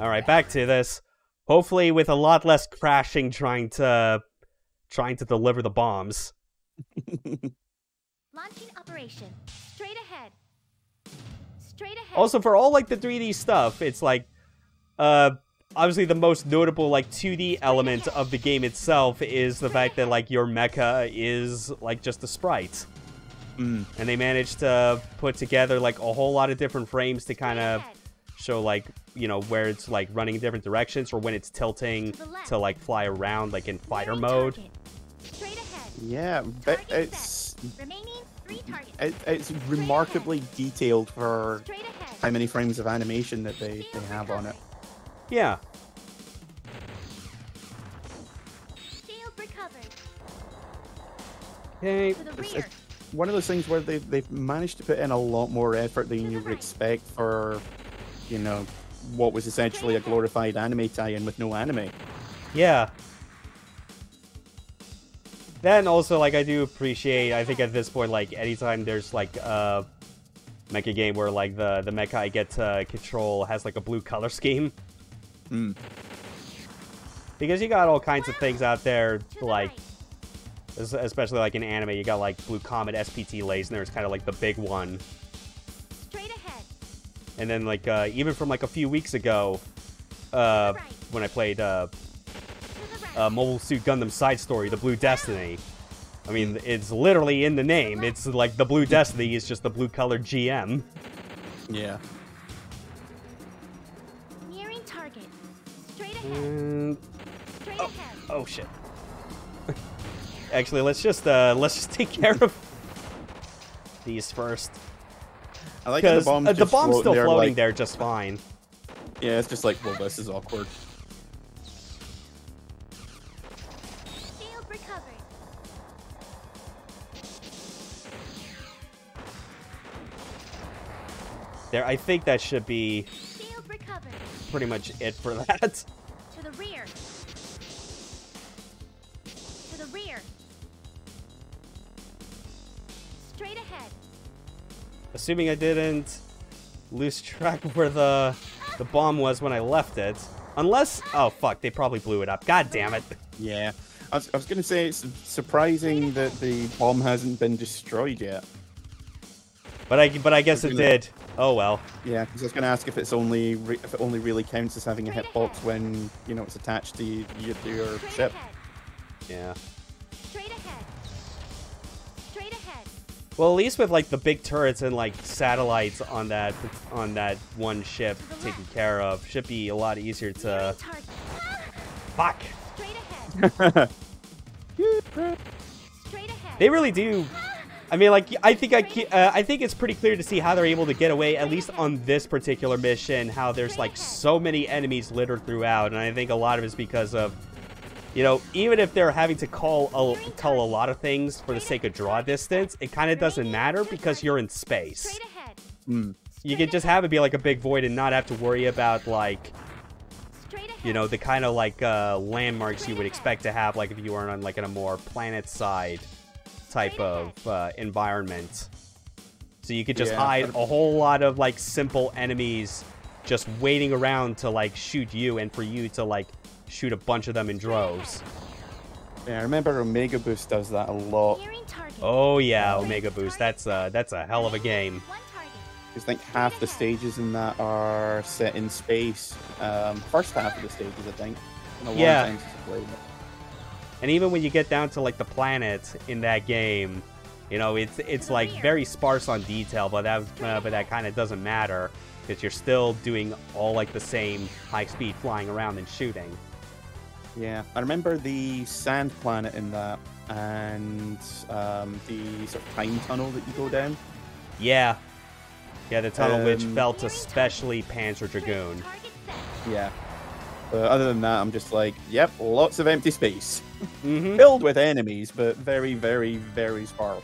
Alright, back to this. Hopefully with a lot less crashing trying to deliver the bombs. Launching operation. Straight ahead. Straight ahead. Also, for all like the 3D stuff, it's like obviously the most notable like 2D element of the game itself is the fact that like your mecha is like just a sprite. And they managed to put together like a whole lot of different frames to kind of show like, you know, where it's like running in different directions or when it's tilting to like fly around like in fighter mode. Yeah, but it's remarkably detailed for how many frames of animation that they have on it. Yeah. Okay. It's one of those things where they've managed to put in a lot more effort than you would expect for, you know, what was essentially a glorified anime tie-in with no anime. Yeah. Then also, like, I do appreciate, I think at this point, like, anytime there's, like, Mecha game where like the mecha I get to control has like a blue color scheme. Because you got all kinds of things out there, like, especially like in anime, you got like Blue Comet SPT Lays, and there's kind of like the big one. Straight ahead. And then like even from like a few weeks ago, when I played Mobile Suit Gundam Side Story, the Blue Destiny. I mean, it's literally in the name. It's like the Blue Destiny is just the blue colored GM. Yeah. Nearing target. Straight ahead. Straight ahead. Oh shit. Actually, let's just take care of these first. I like how Because the bomb's still there, floating like, there just fine. Yeah, it's just like, well, this is awkward. Shield recovered. There, I think that should be Shield recovered. pretty much it for that. To the rear. To the rear. Straight ahead. Assuming I didn't lose track of where the bomb was when I left it. Unless, oh fuck, they probably blew it up. God damn it. Yeah. I was going to say it's surprising that the bomb hasn't been destroyed yet. But I guess it did. Oh well. Yeah, because I was going to ask if it's only if it only really counts as having a hitbox when it's attached to your Straight ship. ahead. Yeah. Straight ahead. Straight ahead. Well, at least with like the big turrets and like satellites on that one ship taken care of, should be a lot easier to. Nearing target. Fuck. Straight ahead. Straight ahead. They really do. I mean, like, I think it's pretty clear to see how they're able to get away, at least on this particular mission, how there's, like, so many enemies littered throughout, and I think a lot of it's because of, even if they're having to call a lot of things for the sake of draw distance, it kind of doesn't matter because you're in space. Straight ahead. You can just have it be, like, a big void and not have to worry about, like, Straight ahead. the kind of, like, landmarks you would expect to have, like, if you were on, like, in a more planet-side type of environment. So you could just hide a whole lot of like simple enemies just waiting around to like shoot you and for you to like shoot a bunch of them in droves. Yeah, I remember Omega Boost does that a lot. Nearing target. Oh yeah, Omega Boost. That's a hell of a game. One target. Because I think half the stages in that are set in space. First half of the stages, I think. Been a long time since I played it. And even when you get down to like the planet in that game, it's like very sparse on detail, but that kind of doesn't matter because you're still doing all like the same high speed flying around and shooting. Yeah, I remember the sand planet in that, and the sort of time tunnel that you go down. Yeah, the tunnel which felt especially Panzer Dragoon. Target set. Yeah. But other than that, I'm just like, yep, lots of empty space. Mm-hmm. Filled with enemies, but very, very, very sparse.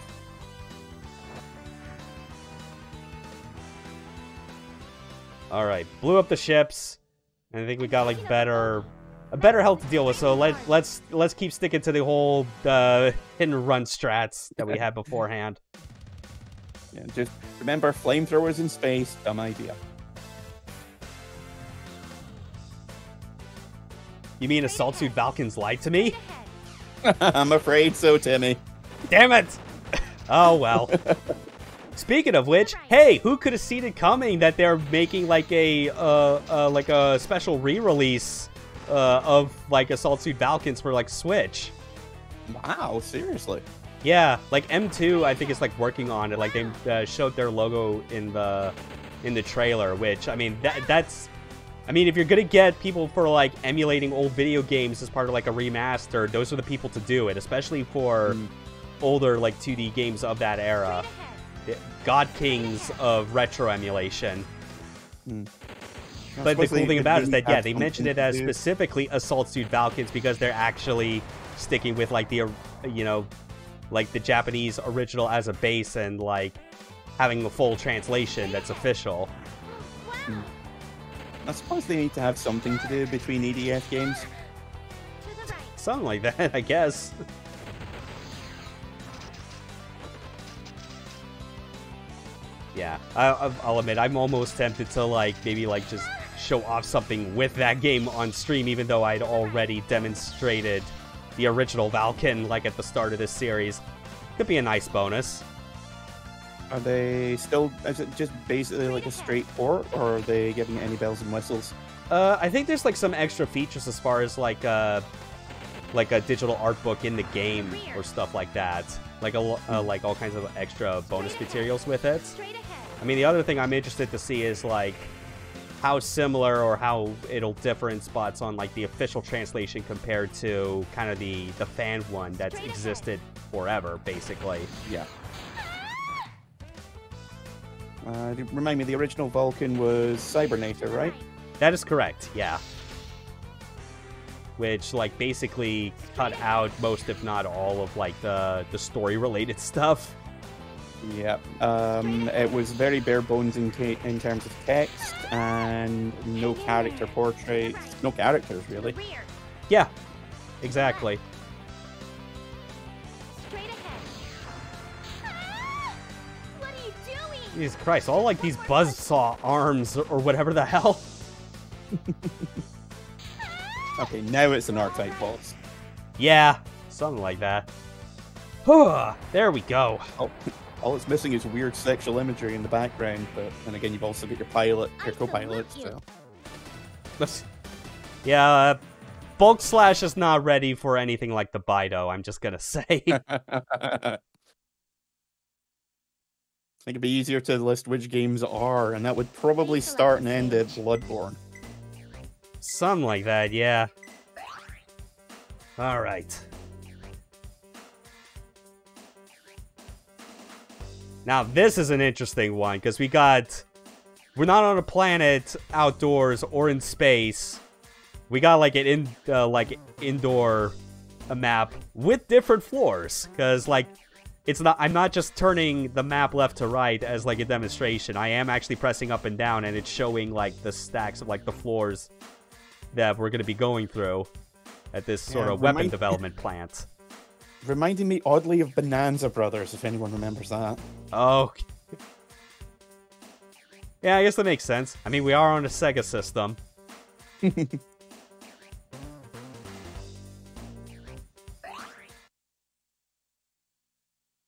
All right, blew up the ships, and I think we got like a better health to deal with. So let's keep sticking to the whole hit and run strats that we had beforehand. Yeah, just remember, flamethrowers in space, dumb idea. You mean Assault Suit Valkyns lied to me? I'm afraid so, Timmy. Damn it! Oh well. Speaking of which, hey, who could have seen it coming that they're making like a special re-release of like Assault Suit Valkyns for like Switch? Wow, seriously? Yeah, like M2 I think is like working on it. Like they showed their logo in the trailer, which I mean that's. I mean, if you're gonna get people for like emulating old video games as part of like a remaster, those are the people to do it, especially for older like 2D games of that era. God Kings of retro emulation. But the cool thing about it is that they mentioned it as specifically Assault Suit Valkyns because they're actually sticking with like the like the Japanese original as a base and like having a full translation that's official. I suppose they need to have something to do between EDF games. To the right. Something like that, I guess. Yeah, I'll admit, I'm almost tempted to, like, maybe, like, just show off something with that game on stream, even though I'd already demonstrated the original Valken, like, at the start of this series. Could be a nice bonus. Are they still, is it just basically like a straight port, or are they giving it any bells and whistles? I think there's, like, some extra features as far as, like a digital art book in the game or stuff like that. Like, like all kinds of extra bonus materials with it. I mean, the other thing I'm interested to see is, like, how similar or how it'll differ in spots on, like, the official translation compared to kind of the fan one that's existed forever, basically. Yeah. Remind me, the original Vulcan was Cybernator, right? That is correct, yeah. Which, like, basically cut out most, if not all, of, like, the story-related stuff. Yeah. It was very bare bones in terms of text, and no character portraits. No characters, really. Yeah, exactly. Straight ahead. What are you doing? Jesus Christ, all, like, these buzzsaw arms or whatever the hell. Okay, now it's an R-type boss. Yeah, something like that. There we go. Oh, all it's missing is weird sexual imagery in the background, but then again, you've also got your pilot, your co-pilot, so... Yeah, Bulk Slash is not ready for anything like the Bido, I'm just gonna say. I think it'd be easier to list which games are, and that would probably start and end at Bloodborne. Something like that, yeah. Alright. Now, this is an interesting one, because we're not on a planet outdoors or in space. We got, like, an indoor map with different floors, because, like, I'm not just turning the map left to right as, like, a demonstration. I am actually pressing up and down, and it's showing, like, the stacks of, like, the floors that we're going to be going through at this sort of weapon development plant. Reminding me oddly of Bonanza Brothers, if anyone remembers that. Oh. Yeah, I guess that makes sense. I mean, we are on a Sega system.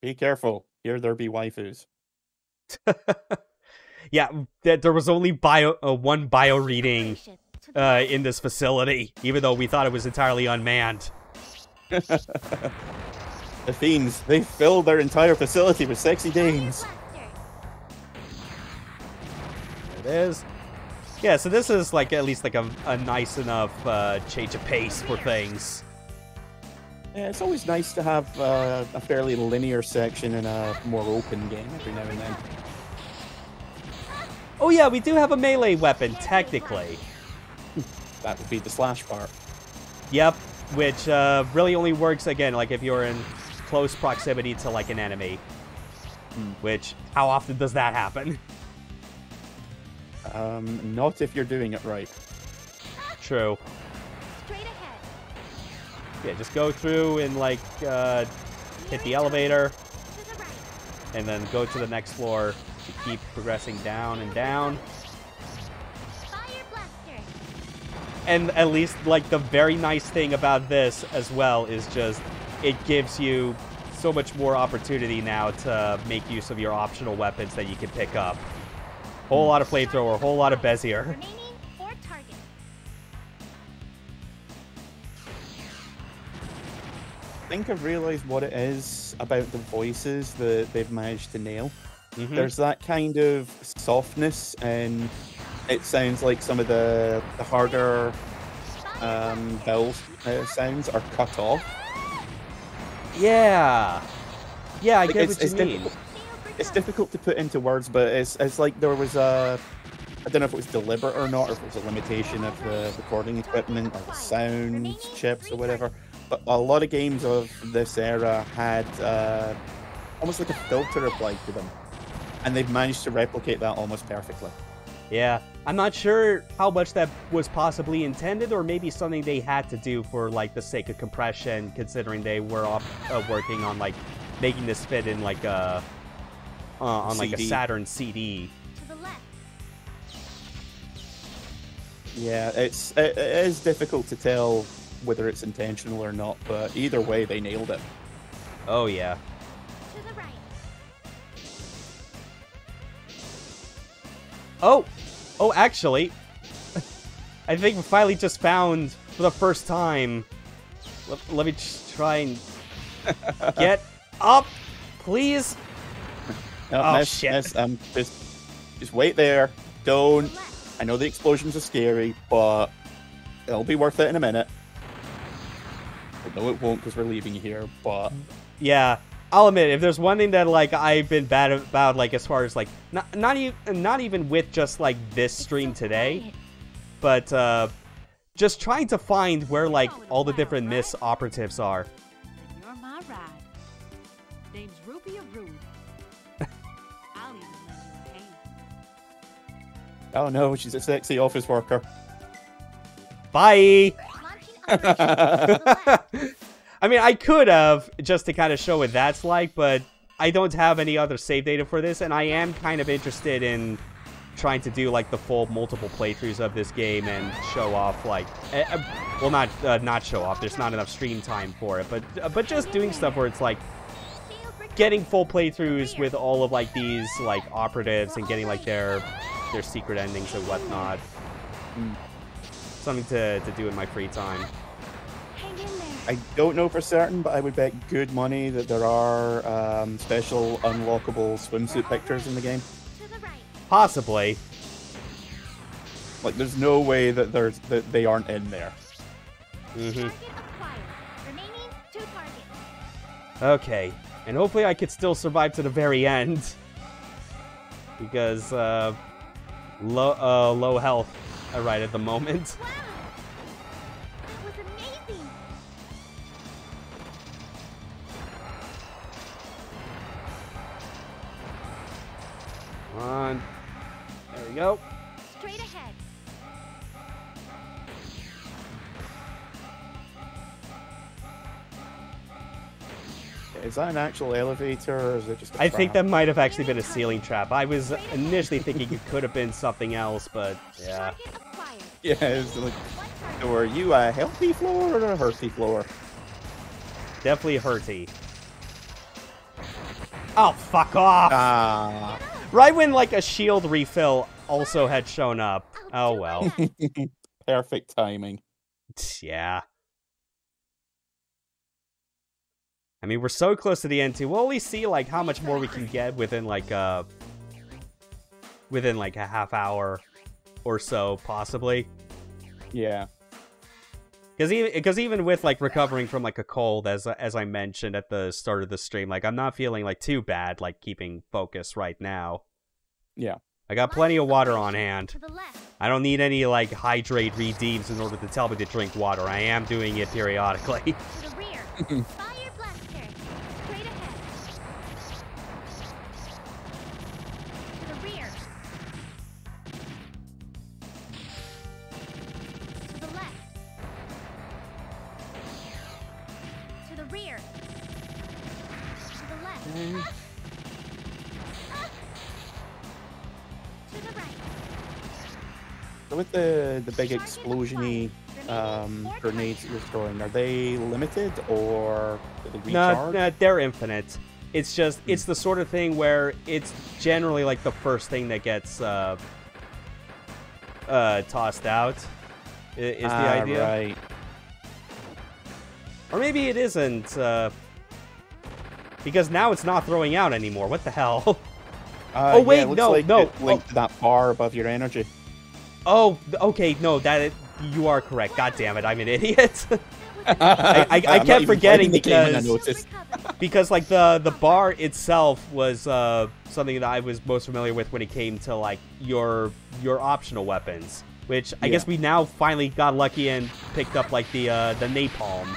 Be careful. Here there be waifus. Yeah, there was only one bio reading in this facility, even though we thought it was entirely unmanned. The Fiends, they filled their entire facility with sexy dames. There it is. Yeah, so this is, like, at least, like, a nice enough change of pace for things. Yeah, it's always nice to have a fairly linear section in a more open game every now and then. Oh yeah, we do have a melee weapon, technically. That would be the slash part. Yep, which really only works, again, like, if you're in close proximity to, like, an enemy. Which, how often does that happen? Not if you're doing it right. True. Straight ahead. Yeah, just go through and, like, hit the elevator, To the right. and then go to the next floor to keep progressing down and down. Fire blaster. And at least, like, the very nice thing about this as well is just it gives you so much more opportunity now to make use of your optional weapons that you can pick up. Whole lot of flamethrower, whole lot of Bezier. Remaining 4 targets. I think I've realized what it is about the voices that they've managed to nail. There's that kind of softness, and it sounds like some of the harder vowel sounds are cut off. Yeah. Yeah, I Like, get what you mean. It's difficult to put into words, but it's like there was a... I don't know if it was deliberate or not, or if it was a limitation of the recording equipment or the sound chips or whatever. But a lot of games of this era had almost like a filter applied to them. And they've managed to replicate that almost perfectly. Yeah. I'm not sure how much that was possibly intended, or maybe something they had to do for, like, the sake of compression, considering they were working on, like, making this fit in, like, on like a CD. Saturn CD. To the left. Yeah, it is difficult to tell whether it's intentional or not, but either way, they nailed it. Oh yeah. To the right. Oh, actually, I think we finally just found for the first time. Let me just try and get up, please. No, Oh, miss, shit. miss, just wait there. Don't. To the left. I know the explosions are scary, but it'll be worth it in a minute. I know it won't because we're leaving you here, but Yeah, I'll admit, if there's one thing that like I've been bad about, like as far as like not even with just like this stream It's so today, quiet. but just trying to find where like all the different Miss operatives are. And you're my ride. Name's Ruby of Rude. I'll even lend you a hand. oh no, she's a sexy office worker. Bye. Launching operation. To the left. I mean, I could have just to kind of show what that's like, but I don't have any other save data for this, and I am kind of interested in trying to do like the full multiple playthroughs of this game and show off like, well, not show off. There's not enough stream time for it, but just doing stuff where it's like Shield recovered. getting full playthroughs with all of like these like operatives and getting like their secret endings and whatnot. Something to do in my free time. Hang in there. I don't know for certain, but I would bet good money that there are special unlockable swimsuit pictures in the game. To the right. Possibly. Like, there's no way that they aren't in there. Mm-hmm. Target acquired. Remaining 2 targets. Okay, and hopefully I could still survive to the very end. Because, low health right at the moment. Wow. That was amazing. Come on. There we go. Straight ahead. Is that an actual elevator, or is it just a I think trap? that might have actually been a ceiling trap. I was initially thinking it could have been something else, but yeah. Target acquired. Yeah, it's like, 1 target. so are you a healthy floor or a healthy floor? Definitely hurty. Oh, fuck off! Ah. Right when, like, a shield refill also had shown up. Oh, well. Perfect timing. Yeah. I mean, we're so close to the end, too. We'll only see, like, how much more we can get within, like, a half hour or so, possibly. Yeah. Because even with, like, recovering from, like, a cold, as I mentioned at the start of the stream, like, I'm not feeling, like, too bad, like, keeping focus right now. Yeah. I got plenty of water on hand. To the left. I don't need any, like, hydrate redeems in order to tell me to drink water. I am doing it periodically. To the rear. Fire blaster. Straight ahead. To the rear. To the left. To the rear. To the left. Ah! To the right. So with the big explosion-y grenades that you're throwing, are they limited or do they recharge? No, they're infinite. It's just, it's the sort of thing where it's generally, like, the first thing that gets tossed out, is the idea. Right. Or maybe it isn't, because now it's not throwing out anymore. What the hell? Oh, wait, yeah, it looks no, like no. it's linked to that bar above your energy. Oh, okay, no, you are correct. God damn it, I'm an idiot. I I'm not kept even forgetting playing the game and I because noticed. because like the bar itself was something that I was most familiar with when it came to like your optional weapons, which I guess we now finally got lucky and picked up like the napalm,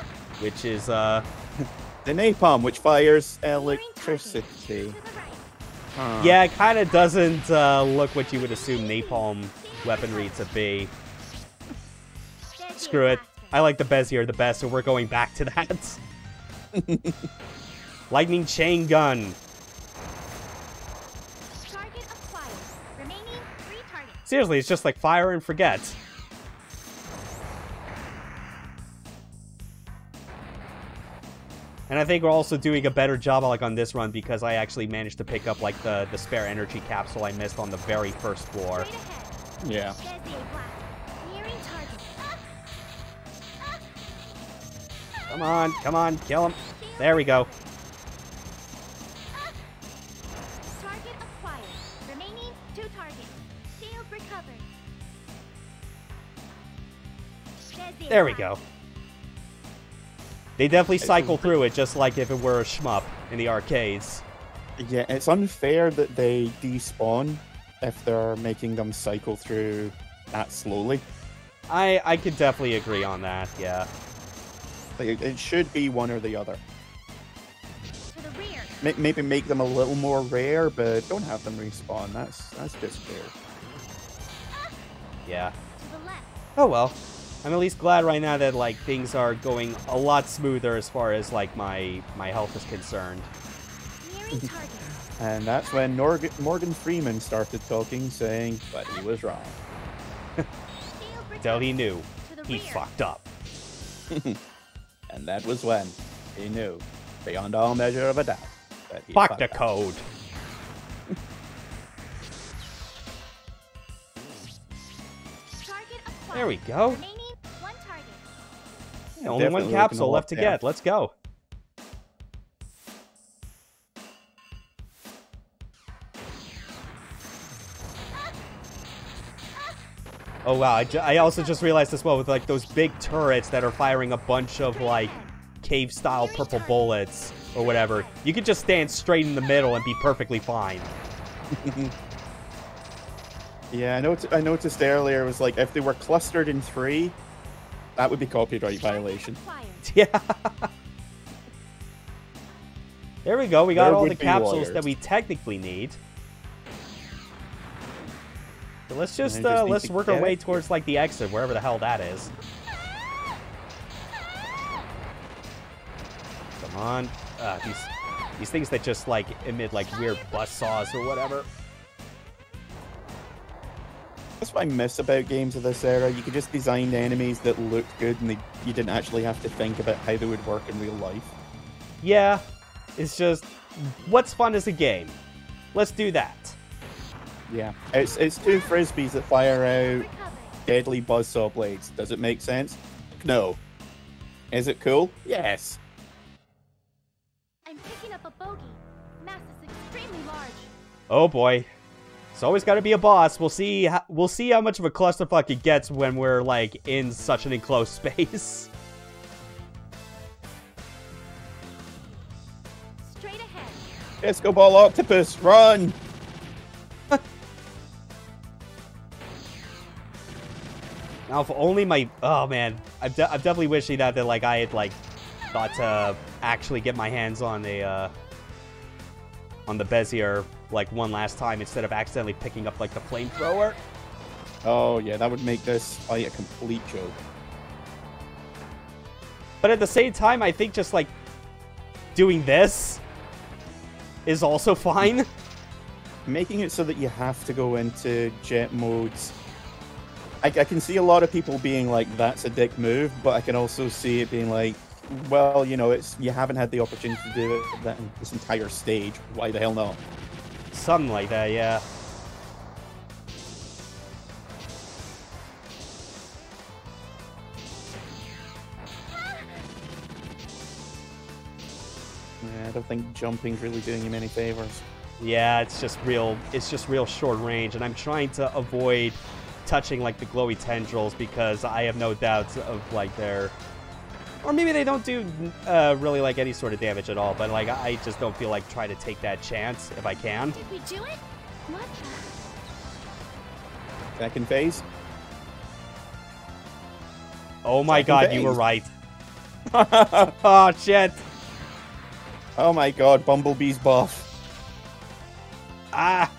which is The napalm, which fires electricity. Huh. yeah, it kind of doesn't look what you would assume napalm weaponry to be. Screw it. I like the Bezier the best, so we're going back to that. Lightning chain gun. Seriously, it's just like fire and forget. And I think we're also doing a better job like on this run because I actually managed to pick up like the spare energy capsule I missed on the very first floor. Yeah. Come on, kill him. There we go. Target acquired. Remaining 2 targets. Shield recovered. There we go. They definitely cycle through it just like if it were a shmup in the arcades. Yeah, it's unfair that they despawn if they're making them cycle through that slowly. I could definitely agree on that, yeah. Like, it should be one or the other. To the rear. Maybe make them a little more rare, but don't have them respawn. That's just fair. Yeah. To the left. Oh well. I'm at least glad right now that like things are going a lot smoother as far as like my health is concerned. Nearing target. And that's when Morgan Freeman started talking, saying, but he was wrong. Shield So recovered. he knew. To the He rear. fucked up. And that was when he knew, beyond all measure of a doubt, that he Fuck fucked the up. code. Target acquired. There we go. Remaining 1 target. Yeah, only one Definitely capsule looking left to a lot get. Let's go. Oh wow, I also just realized as well with like those big turrets that are firing a bunch of like cave-style purple bullets or whatever. You could just stand straight in the middle and be perfectly fine. Yeah, I noticed earlier it was like if they were clustered in 3, that would be copyright violation. Acquired. Yeah. There we go. We got There all would the be capsules lawyers. that we technically need. So let's just And I just need let's to work our get way it. towards like the exit, wherever the hell that is. Come on. These things that just like emit like weird buzz saws or whatever. That's what I miss about games of this era. You could just design enemies that looked good and you didn't actually have to think about how they would work in real life. Yeah, it's just what's fun as a game. Let's do that. Yeah. It's 2 frisbees that fire out Recovered. deadly buzzsaw blades. Does it make sense? No. Is it cool? Yes. I'm picking up a bogey. Mass is extremely large. Oh boy. It's always got to be a boss. We'll see how much of a clusterfuck it gets when we're like in such an enclosed space. Straight ahead. Disco Ball Octopus, run! Now, if only my... Oh, man. I'm definitely wishing that like, I had, like, thought to actually get my hands on a, on the Bezier, like, one last time instead of accidentally picking up, like, the flamethrower. Oh yeah, that would make this fight a complete joke. But at the same time, I think just, like, doing this is also fine. Making it so that you have to go into jet modes. I can see a lot of people being like, that's a dick move, but I can also see it being like, well, you know, you haven't had the opportunity to do it this entire stage. Why the hell not? Something like that, yeah. Yeah, I don't think jumping's really doing him any favors. Yeah, it's just real short range, and I'm trying to avoid touching like the glowy tendrils because I have no doubts of like their, or maybe they don't do really like any sort of damage at all, but like I just don't feel like trying to take that chance if I can. Did we do it? What the? Second phase. Oh my Second god, you were phase. right. Oh shit. Oh my god, Bumblebee's buff. Ah.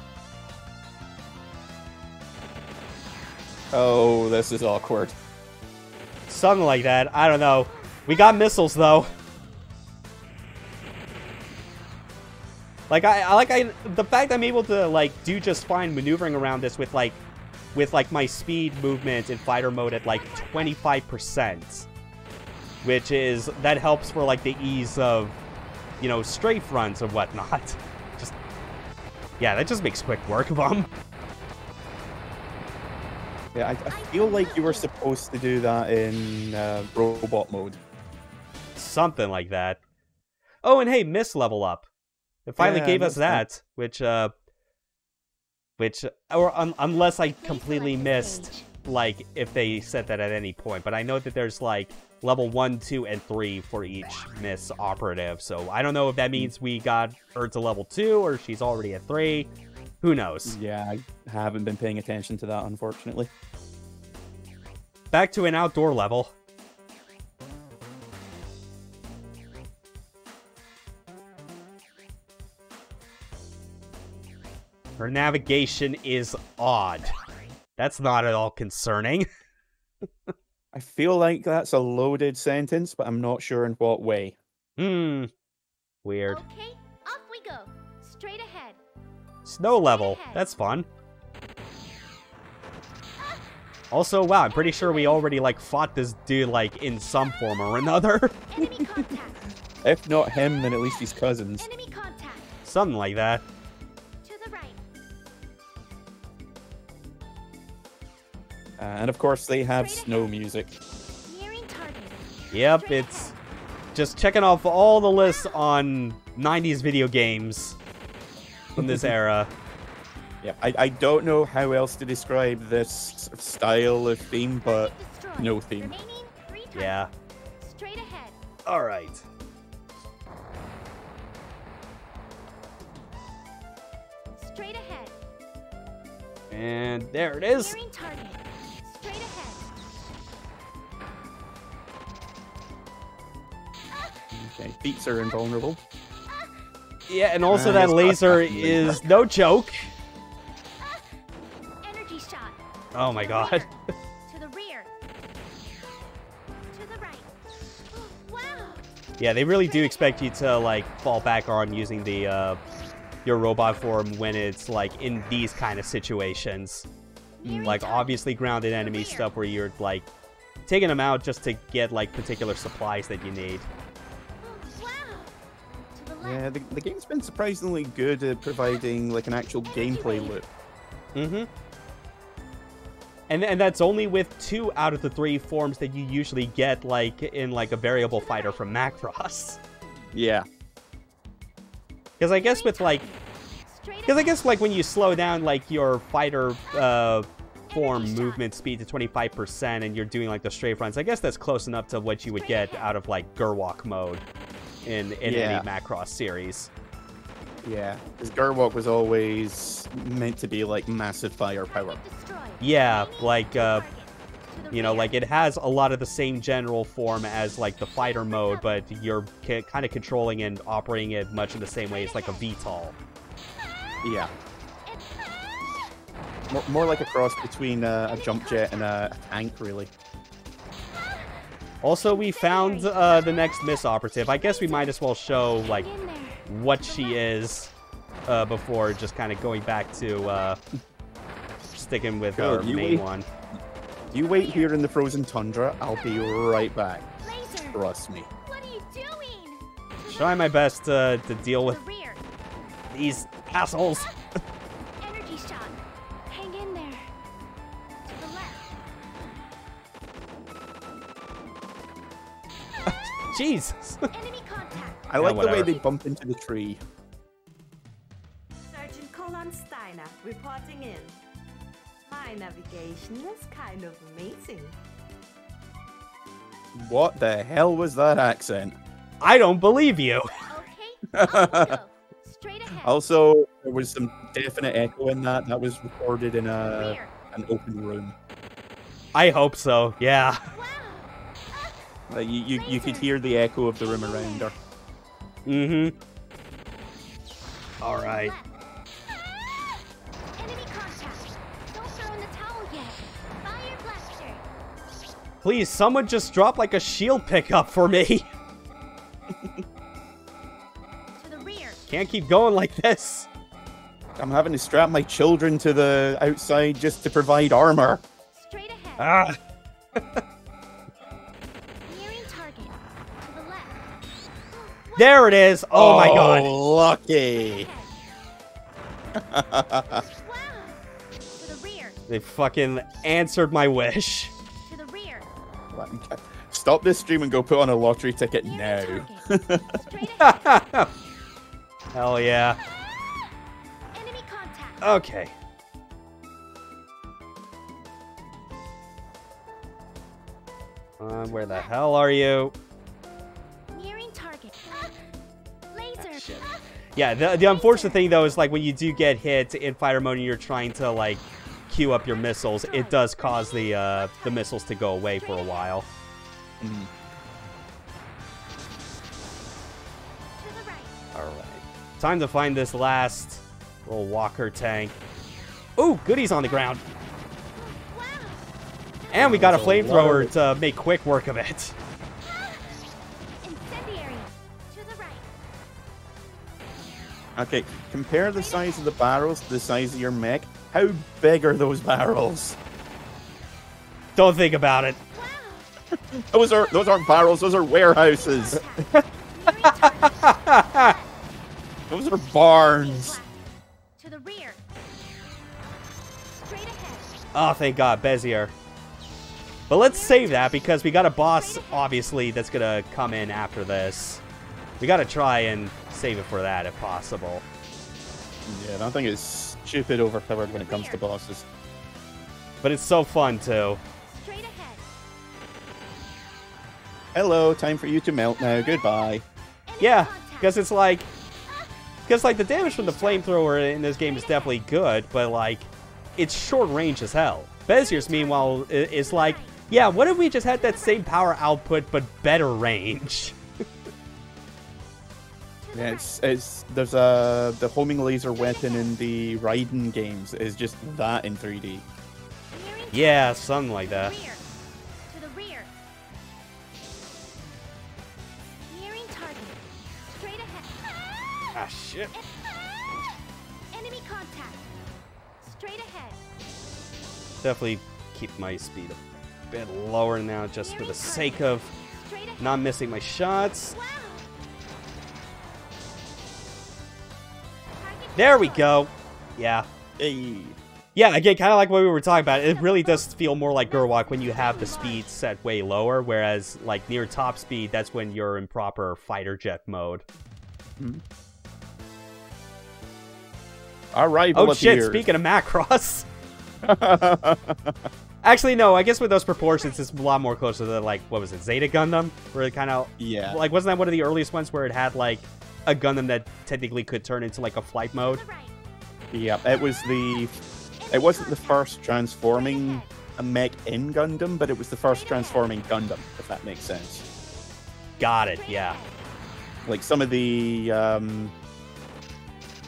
Oh, this is awkward. Something like that. I don't know. We got missiles though. Like the fact I'm able to like do just fine maneuvering around this with like with like my speed movement in fighter mode at like 25%, which is that helps for like the ease of, you know, strafe runs and whatnot. Just yeah, that just makes quick work of them. Yeah, I feel like you were supposed to do that in robot mode. Something like that. Oh, and hey, Miss level up. It finally gave us that, which unless I completely missed, like, if they said that at any point. But I know that there's, like, level 1, 2, and 3 for each Miss operative. So I don't know if that means we got her to level 2 or she's already at 3. Who knows? Yeah, I haven't been paying attention to that, unfortunately. Back to an outdoor level. Her navigation is odd. That's not at all concerning. I feel like that's a loaded sentence, but I'm not sure in what way. Weird. Okay, off we go. Straight ahead. Snow level. That's fun. Also, wow, I'm pretty sure we already, like, fought this dude, like, in some form or another. Enemy contact. If not him, then at least he's cousins. Enemy contact. Something like that. To the right. And of course, they have snow music. Nearing target. Yep, Straight it's just checking off all the lists on 90s video games from this era. Yeah, I don't know how else to describe this style of theme, but Destroyed. no theme. Remaining 3 targets. Yeah. Straight ahead. Alright. Straight ahead. And there it is. Nearing target. Straight ahead. Okay, feats are invulnerable. Yeah, and also And that it's not laser definitely is no joke. Energy shot. Oh my To the god. rear. To the rear. To the right. Wow. Yeah, they really do expect you to, like, fall back on using the, your robot form when it's, like, in these kind of situations. Nearing Like, target. obviously grounded enemy stuff where you're, like, taking them out just to get, like, particular supplies that you need. Wow. To the left. Yeah, the game's been surprisingly good at providing like an actual gameplay loop. Mm-hmm. And that's only with 2 out of the 3 forms that you usually get, like, in, like, a variable fighter from Macross. Yeah. Because I guess with, like... Straight Because I ahead. guess, like, when you slow down, like, your fighter form Energy shot. movement speed to 25% and you're doing, like, the strafe runs, I guess that's close enough to what you would get out of, like, Gerwalk mode in Yeah. any Macross series. Yeah, because Gerwalk was always meant to be like massive firepower. Target destroyed. Yeah, Remaining like, 3 targets. To the You know, rear. like, it has a lot of the same general form as, like, the fighter mode, but you're kind of controlling and operating it much in the same way as, like, a VTOL. Yeah. More like a cross between a jump jet and a tank, really. Also, we found the next Miss Operative. I guess we might as well show, like, Hang in there. what she is before just kind of going back to sticking with Good, our you main wait. one. You wait here in the frozen tundra, I'll be right back. Laser. Trust me. What are you doing? Trying my best to deal To with the rear. these assholes. Energy shot. Hang in there. To the left. Jesus. Enemy contact. I like the way whatever. they bump into the tree. Sergeant Colin Steiner reporting in. My navigation is kind of amazing. What the hell was that accent? I don't believe you. Okay. Off we go. Straight ahead. Also, there was some definite echo in that. That was recorded in Rear. an open room. I hope so. Yeah. Wow. You could hear the echo of the room around her. Mm-hmm. All right. Enemy contact. Don't throw in the towel yet. Fire blaster. Please, someone just drop like a shield pickup for me. To the rear. Can't keep going like this. I'm having to strap my children to the outside just to provide armor. Straight ahead. Ah! Nearing target. To the left. There it is! Oh my god! Lucky! Wow. To the rear. They fucking answered my wish. To the rear. Stop this stream and go put on a lottery ticket now. Nearing target. Straight ahead. Hell yeah. Enemy contact. Okay. Where the hell are you? Nearing target. Laser. Shit. Yeah, the unfortunate thing though is like when you do get hit in fighter mode and you're trying to like queue up your missiles, it does cause the missiles to go away for a while. To the right. All right, time to find this last little walker tank. Ooh, goodies on the ground, Wow. and we got a There's a lot flamethrower of it. to make quick work of it. Incendiary. To the right. Okay, compare the size of the barrels to the size of your mech. How big are those barrels? Don't think about it. Wow. Those aren't barrels, those are warehouses. Nearing target. Those are barns. To the rear. Straight ahead. Oh, thank God, Bezier. But let's save that because we got a boss, obviously, that's gonna come in after this. We gotta try and save it for that if possible. Yeah, that thing is stupid overpowered when it comes to bosses. But it's so fun too. Straight ahead. Hello, time for you to melt now. Goodbye. Enemy Yeah, contact. because it's like, the damage from the flamethrower in this game is definitely good, but like, it's short range as hell. Bezier's meanwhile is like, yeah, what if we just had that same power output but better range? Yeah, it's there's the homing laser weapon in the Raiden games is just that in 3D. Nearing Yeah, something like that. rear. To the rear. Nearing target. Straight ahead. Ah, shit. Enemy contact. Straight ahead. Definitely keep my speed a bit lower now just for the sake of Straight ahead. not missing my shots. Wow. Target There we control. go. Yeah. Hey. Yeah, again, kind of like what we were talking about. It really does feel more like Gerwalk when you have the speed set way lower, whereas like near top speed, that's when you're in proper fighter jet mode. Our rival Oh shit, appears. speaking of Macross. Actually, no, I guess with those proportions, it's a lot more closer to like, what was it, Zeta Gundam? Where it kind of, Yeah. like, wasn't that one of the earliest ones where it had like a Gundam that technically could turn into like a flight mode? To the right. Yeah, it wasn't the first transforming mech in Gundam, but it was the first transforming Gundam, if that makes sense. Got it, yeah. Like some of the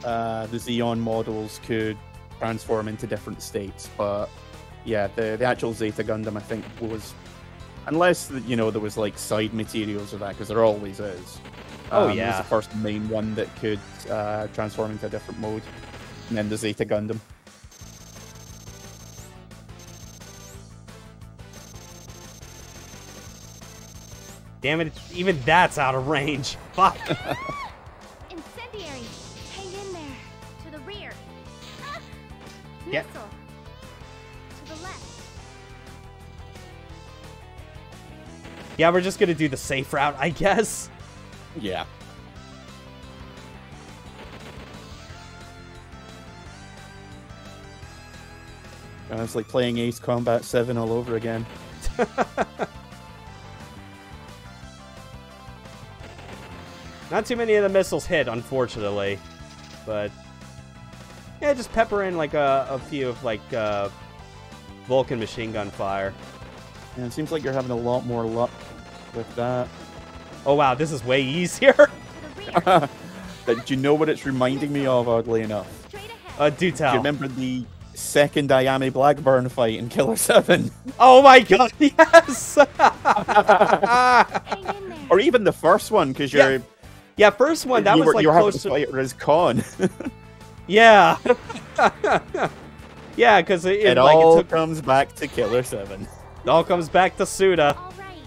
Xeon models could transform into different states, but yeah, the actual Zeta Gundam, I think, was, unless you know there was like side materials or that, because there always is. Oh, It was yeah. the first main one that could transform into a different mode, and then the Zeta Gundam. Damn it, even that's out of range. Fuck. Incendiary. Hang in there. To the rear. Yeah. Missile. To the left. Yeah, we're just gonna do the safe route, I guess. Yeah. It's like playing Ace Combat 7 all over again. Not too many of the missiles hit, unfortunately. But yeah, just pepper in like a few of like Vulcan machine gun fire. And it seems like you're having a lot more luck with that. Oh wow, this is way easier. To the rear. Do you know what it's reminding me of, oddly enough? Straight ahead. Do Do tell. you remember the second Ayame Blackburn fight in Killer 7? Oh my god, yes! Hang in there. Or even the first one, because Yeah, first one, that was like you were having close to to... fight her as Khan. Yeah. Yeah, because It like, all comes back to Killer 7. it all comes back to Suda. All right.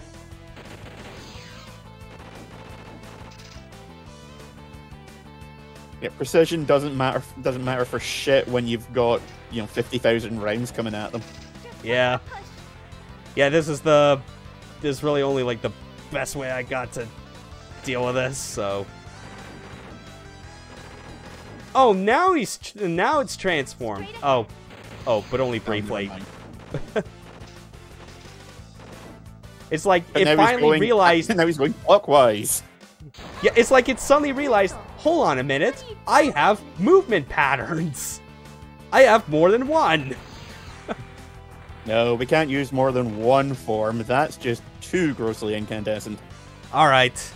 Yeah, precision doesn't matter for shit when you've got, 50,000 rounds coming at them. Yeah. Push. Yeah, this is really only like the best way I got to deal with this, so. Oh, now it's transformed. Oh, but only briefly. Never mind. It's like But it now he's finally going- realized. Now he's going clockwise. Yeah, it's like it suddenly realized. Hold on a minute. I have movement patterns. I have more than one. No, we can't use more than one form. That's just too grossly incandescent. All right.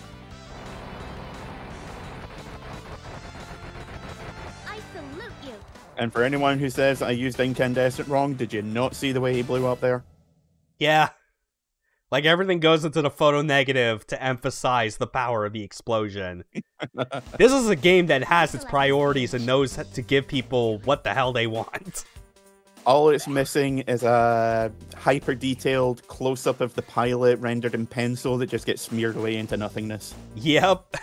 I salute you. And for anyone who says I used incandescent wrong, did you not see the way he blew up there? Yeah. Like everything goes into the photo negative to emphasize the power of the explosion. This is a game that has its priorities and knows to give people what the hell they want. All it's missing is a hyper-detailed close-up of the pilot rendered in pencil that just gets smeared away into nothingness. Yep.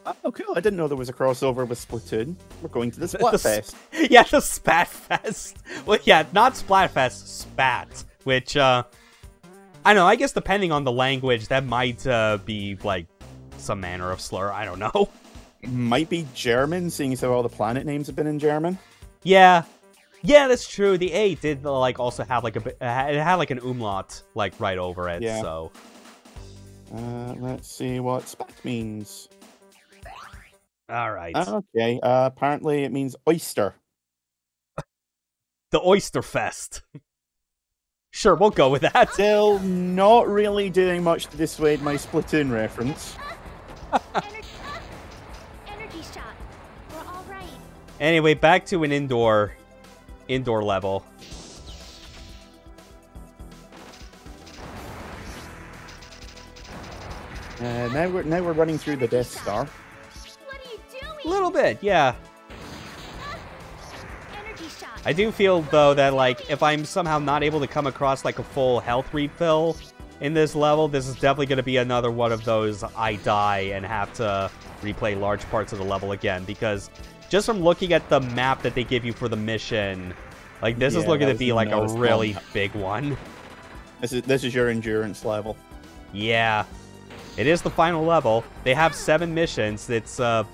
Oh, cool. I didn't know there was a crossover with Splatoon. We're going to the Splatfest. Yeah, the Spatfest. Well, yeah, not Splatfest, Spat. Which, I don't know, I guess depending on the language, that might be, like, some manner of slur. I don't know. Might be German, seeing as how all the planet names have been in German. Yeah. Yeah, that's true. The A did, like, also have, like, it had, like, an umlaut, like, right over it, Yeah. so. Let's see what spat means. Alright. Okay, apparently it means oyster. The Oyster Fest. Sure, we'll go with that. Still not really doing much to dissuade my Splatoon reference. Energy shot. We're all right. Anyway, back to an indoor level. Now we're running through the Death Star. What are you doing? A little bit, yeah. Energy shot. I do feel, though, that, like, if I'm somehow not able to come across, like, a full health refill in this level, this is definitely going to be another one of those I die and have to replay large parts of the level again, because just from looking at the map that they give you for the mission, like, this is Yeah, looking to that be, was like, a not a really small map. big one. This is your endurance level. Yeah. It is the final level. They have 7 missions. It's, God,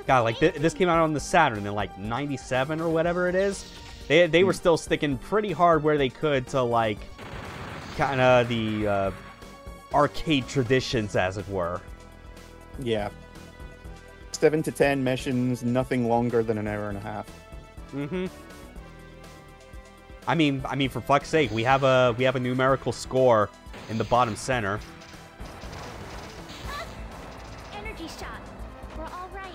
like, this came out on the Saturn in, like, 97 or whatever it is. They were still sticking pretty hard where they could to, like, kind of the arcade traditions, as it were. Yeah. 7 to 10 missions, nothing longer than an hour and a half. Mm-hmm. I mean, for fuck's sake, we have a numerical score in the bottom center. Energy shot. We're all right.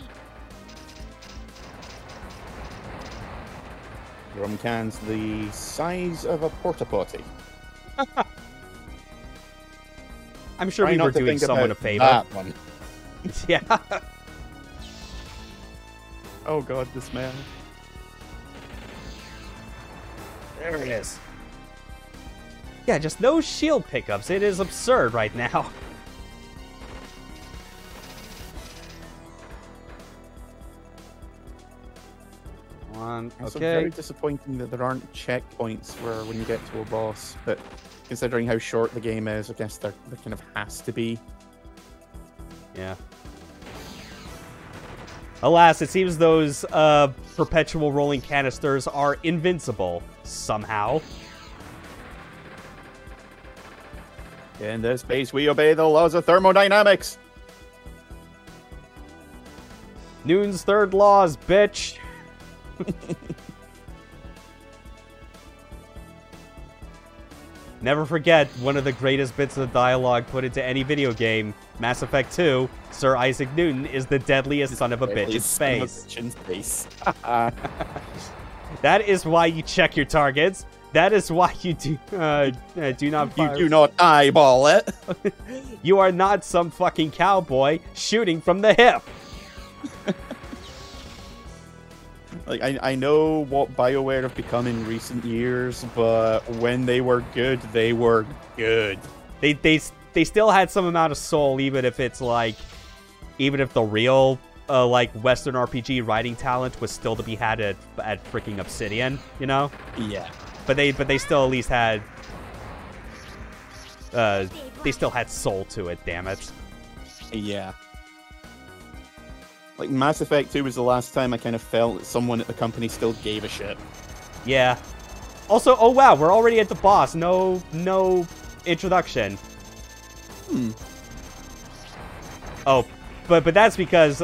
Drum cans the size of a porta potty. I'm sure Try we not were to doing think someone a about favor. that one. Yeah. Oh god, the smell. There it is. Yeah, just no shield pickups. It is absurd right now. It's Okay. very disappointing that there aren't checkpoints where when you get to a boss, but considering how short the game is, I guess there kind of has to be. Yeah. Alas, it seems those perpetual rolling canisters are invincible somehow. In this space, we obey the laws of thermodynamics. Noon's third laws, bitch. Never forget, one of the greatest bits of dialogue put into any video game, Mass Effect 2, Sir Isaac Newton is the deadliest son of a bitch in space. That is why you check your targets. That is why you do not fire. You do not eyeball it. You are not some fucking cowboy shooting from the hip. Like, I know what BioWare have become in recent years, but when they were good, they were good. They still had some amount of soul, even if it's like, even if the real like Western RPG writing talent was still to be had at freaking Obsidian, you know? Yeah. But they still at least had they still had soul to it. Damn it. Yeah. Like, Mass Effect 2 was the last time I kind of felt that someone at the company still gave a shit. Yeah. Also, oh wow, we're already at the boss. No introduction. Oh, but that's because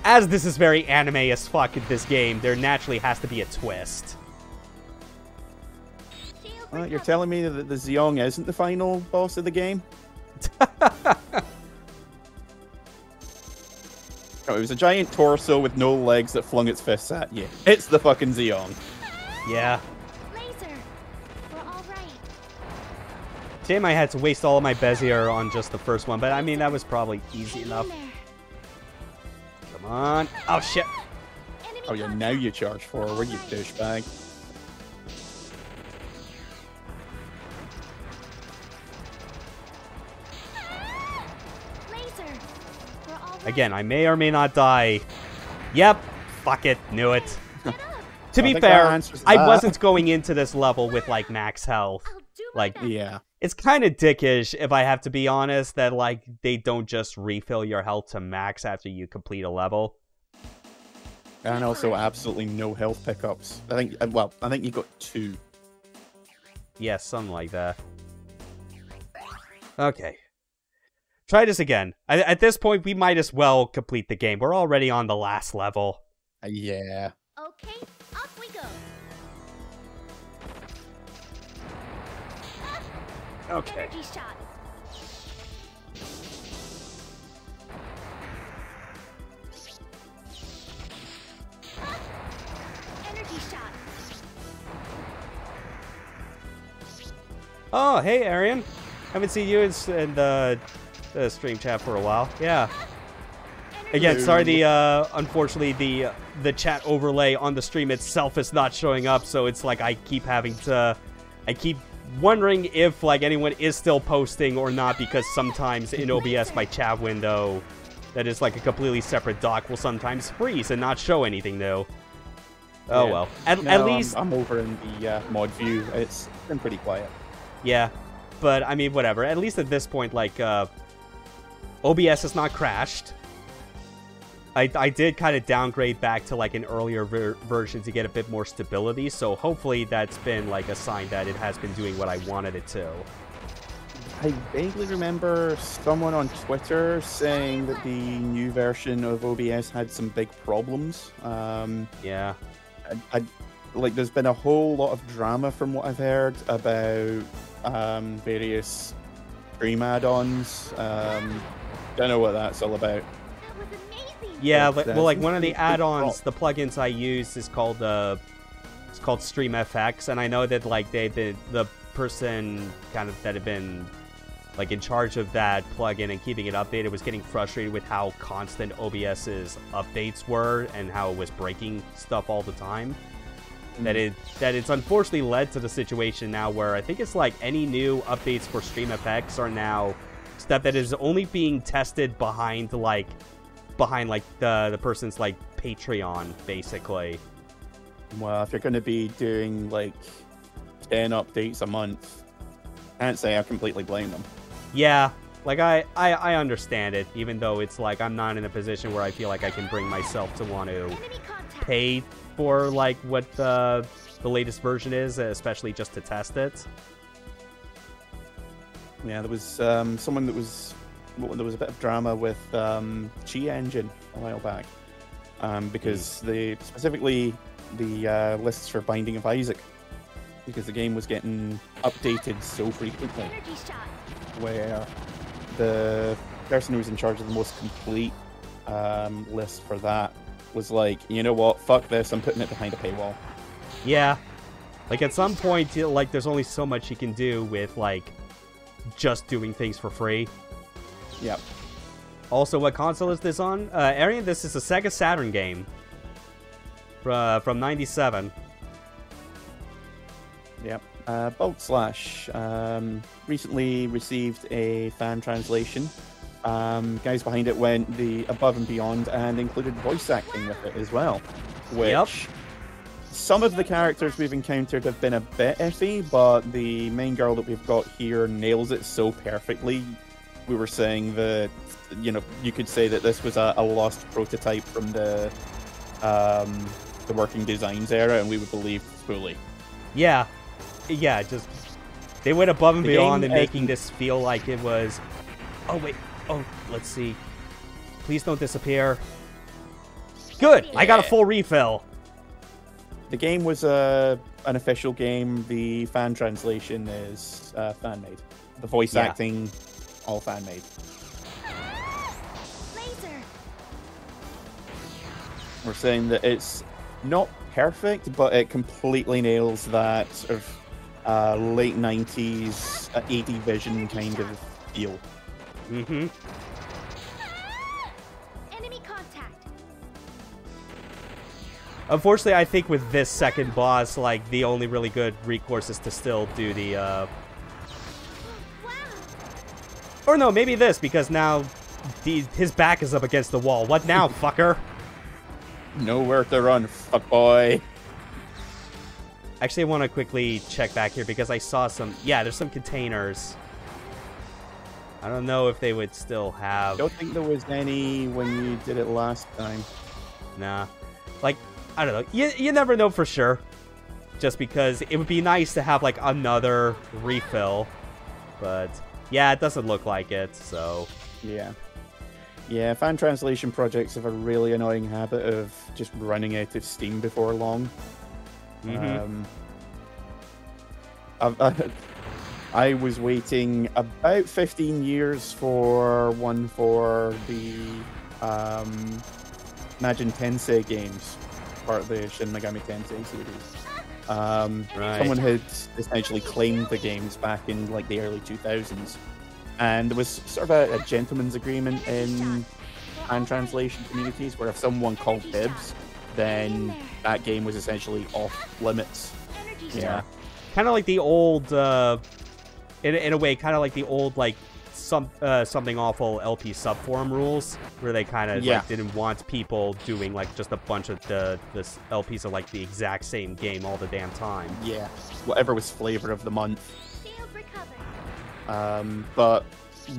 as this is very anime as fuck in this game, there naturally has to be a twist. You're telling me that the Zeong isn't the final boss of the game? Oh, it was a giant torso with no legs that flung its fists at you. It's the fucking Zeong. Yeah. Laser. We're all right. Shame I had to waste all of my Bezier on just the first one, but I mean, that was probably easy Hang enough. in there. Come on. Oh, shit. Enemy Oh yeah, contact. now you charge forward, you douchebag. Laser. We're all right. Again, I may or may not die. Yep. Fuck it. Knew it. To be think fair, that answers I that. wasn't going into this level with, like, max health. I'll do my Like, best. Yeah. it's kind of dickish, if I have to be honest, that, like, they don't just refill your health to max after you complete a level. And also absolutely no health pickups. I think you got 2. Yeah, something like that. Okay. Try this again. At this point, we might as well complete the game. We're already on the last level. Yeah. Okay, off we go. Okay. Energy shot. Energy shot. Oh, hey, Arian. Haven't seen you in the stream chat for a while. Yeah. Again, sorry, unfortunately, the chat overlay on the stream itself is not showing up, so it's like I keep wondering if, like, anyone is still posting or not, because sometimes in OBS, my chat window, that is, like, a completely separate dock, will sometimes freeze and not show anything new. Oh, Yeah. well. No, At least... I'm over in the mod view. It's been pretty quiet. Yeah, but, I mean, whatever. At least at this point, like, OBS has not crashed. I did kind of downgrade back to, like, an earlier version to get a bit more stability, so hopefully that's been, like, a sign that it has been doing what I wanted it to. I vaguely remember someone on Twitter saying that the new version of OBS had some big problems. Yeah. Like, there's been a whole lot of drama from what I've heard about various stream add-ons. Don't know what that's all about. That was amazing. Yeah, But well, like, one of the big add-ons, fault. the plugins I use is called StreamFX, and I know that, like, the person kind of that had been, like, in charge of that plugin and keeping it updated was getting frustrated with how constant OBS's updates were and how it was breaking stuff all the time. That it's unfortunately led to the situation now where I think it's like any new updates for StreamFX are now stuff that is only being tested behind like the person's, like, Patreon, basically. Well, if you're going to be doing like 10 updates a month, I can't say I completely blame them. Yeah, like, I understand it, even though it's like I'm not in a position where I feel like I can bring myself to want to Enemy contact. pay for, like, what the latest version is, especially just to test it. Yeah, there was someone that was... There was a bit of drama with Chi Engine a while back. Because specifically the lists for Binding of Isaac. Because the game was getting updated so frequently. Energy shot. Where the person who was in charge of the most complete list for that was like, you know what, fuck this, I'm putting it behind a paywall. Yeah, like, at some point, like, there's only so much you can do with, like, just doing things for free. Yep. Also, what console is this on? Arian, this is a Sega Saturn game. from 97. Yep. Bolt Slash recently received a fan translation. Guys behind it went the above and beyond and included voice acting with it as well, which some of the characters we've encountered have been a bit iffy, but the main girl that we've got here nails it so perfectly. We were saying that, you could say that this was a lost prototype from the working designs era, and we would believe fully. Yeah, just they went above and beyond in game making this feel like it was. Oh wait, let's see. Please don't disappear. Good, I got a full refill. The game was an official game. The fan translation is fan-made. The voice acting, all fan-made. Laser. We're saying that it's not perfect, but it completely nails that sort of late 90s AD Vision kind of feel. Mm-hmm. Enemy contact. Unfortunately, I think with this second boss, like, the only really good recourse is to still do the, Wow. Or no, maybe this, because now his back is up against the wall. What now, fucker? Nowhere to run, fuckboy. Actually, I want to quickly check back here, because I saw some... Yeah, there's some containers. I don't know if they would still have... Don't think there was any when you did it last time. Nah. Like, I don't know. You never know for sure. Just because it would be nice to have, like, another refill. But, yeah, it doesn't look like it, so... Yeah. Yeah, fan translation projects have a really annoying habit of just running out of steam before long. Mm-hmm. I was waiting about 15 years for one for the Majin Tensei games, part of the Shin Megami Tensei series. Right. Someone had essentially claimed the games back in like the early 2000s, and there was sort of a gentleman's agreement in fan translation communities where if someone called dibs, then that game was essentially off limits. Yeah. Kind of like the old, in a way, kind of like the old, like, Something Awful LP subforum rules, where they kind of like, didn't want people doing, like, just a bunch of this LPs of, like, the exact same game all the damn time. Yeah. Whatever was flavor of the month. Shield recovered. But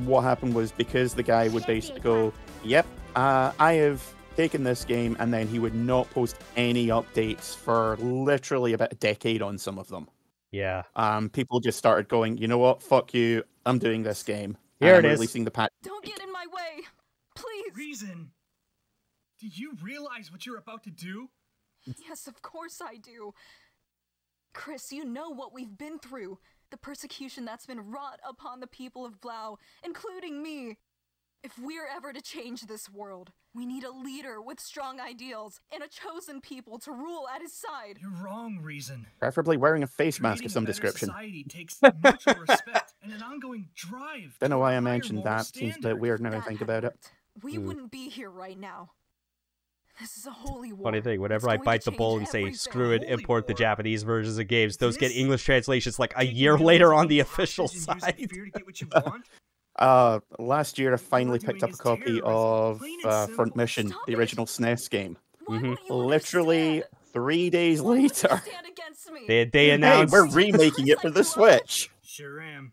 what happened was, because the guy would basically go, yep, I have taken this game, and then he would not post any updates for literally about a decade on some of them. Yeah. People just started going, you know what, fuck you, I'm doing this game. Here and it I'm is. Releasing the patch. Don't get in my way! Please! Reason! Do you realize what you're about to do? Yes, of course I do. Chris, you know what we've been through. The persecution that's been wrought upon the people of Blau, including me. If we're ever to change this world, we need a leader with strong ideals and a chosen people to rule at his side. You're wrong, Reason. Preferably wearing a face mask Creating of some a better description. Society takes mutual respect and an ongoing drive. Don't know to why a I higher mentioned moral that. Seems a bit standard. weird now I That think had about it. worked. We wouldn't be here right now. This is a holy war. Funny thing, whenever It's I going bite to the bullet and change say, everything. screw it, Holy import the war. Japanese versions of games, those get This? English translations like a Taking year millions later of on the people official hostage and site. using fear to get what you want? Last year I finally What we're picked up doing a is copy terrorism, of plain and simple. Front Mission, Stop the it. original SNES game. Why don't you Literally understand? 3 days Why would you later. stand against me? They Hey, announced... we're remaking it for the Switch. Sure am.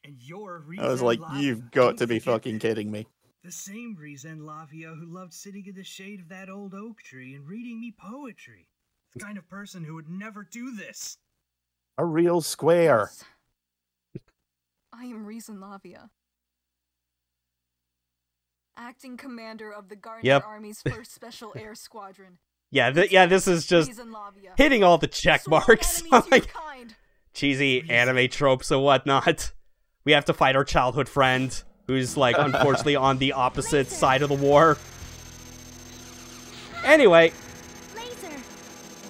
And you're a I was Reason like, Lavia. you've got Don't to be forget fucking that. kidding me. The same Reason Lavia who loved sitting in the shade of that old oak tree and reading me poetry. The kind of person who would never do this. A real square. I am Reason Lavia, acting commander of the Garnet Yep. Army's 1st Special Air Squadron. Yeah, this is just Reason Lavia. hitting all the check Sworn marks. enemy to your Like, kind. cheesy anime tropes and whatnot. We have to fight our childhood friend, who's, like, unfortunately on the opposite side of the war. Anyway, Laser.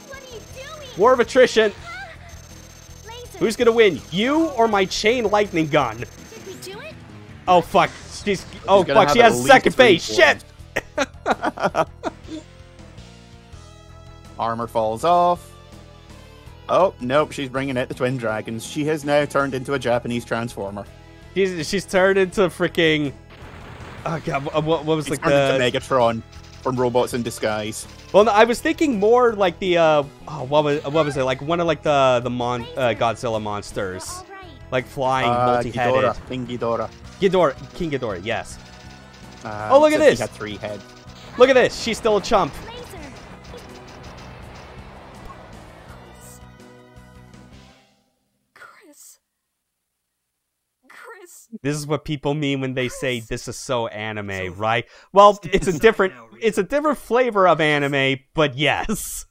What are you doing? war of attrition. Laser. Who's gonna win, you or my chain lightning gun? Did we do it? Oh, fuck. Oh, gonna fuck, she have has at second least 3 base. Shit! Armor falls off. Oh, nope, she's bringing out the twin dragons. She has now turned into a Japanese transformer. She's turned into freaking... Oh god, what was She's like turned the... into Megatron from Robots in Disguise. Well, no, I was thinking more like the, what was it? Like one of like the Godzilla monsters. All right. Like flying, multi-headed. Ghidorah, King Ghidorah. King Ghidorah, yes. Oh, look at this. He had 3 heads. Look at this, she's still a chump. Laser. Chris. This is what people mean when they say this is so anime, right? Well, it's a different flavor of anime, but yes.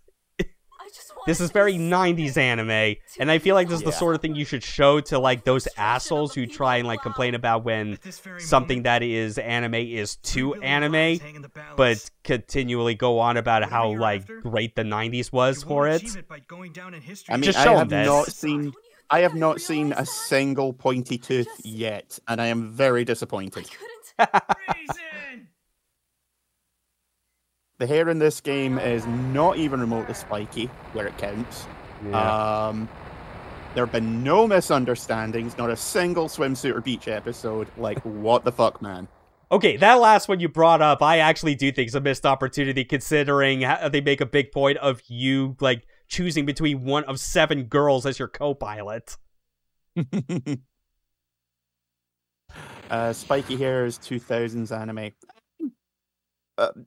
This is very 90s anime, and I feel like this is the sort of thing you should show to, like, those assholes who try and, like, complain about when something that is anime is too anime, but continually go on about how, like, great the 90s was for it. I mean, Just I show have them not this. seen... I have not seen a single pointy tooth yet, and I am very disappointed. Reason! The hair in this game is not even remotely spiky, where it counts. Yeah. There have been no misunderstandings, not a single swimsuit or beach episode. Like, what the fuck, man? Okay, that last one you brought up, I actually do think is a missed opportunity, considering how they make a big point of you, like, choosing between one of 7 girls as your co-pilot. Spiky hair is 2000s anime.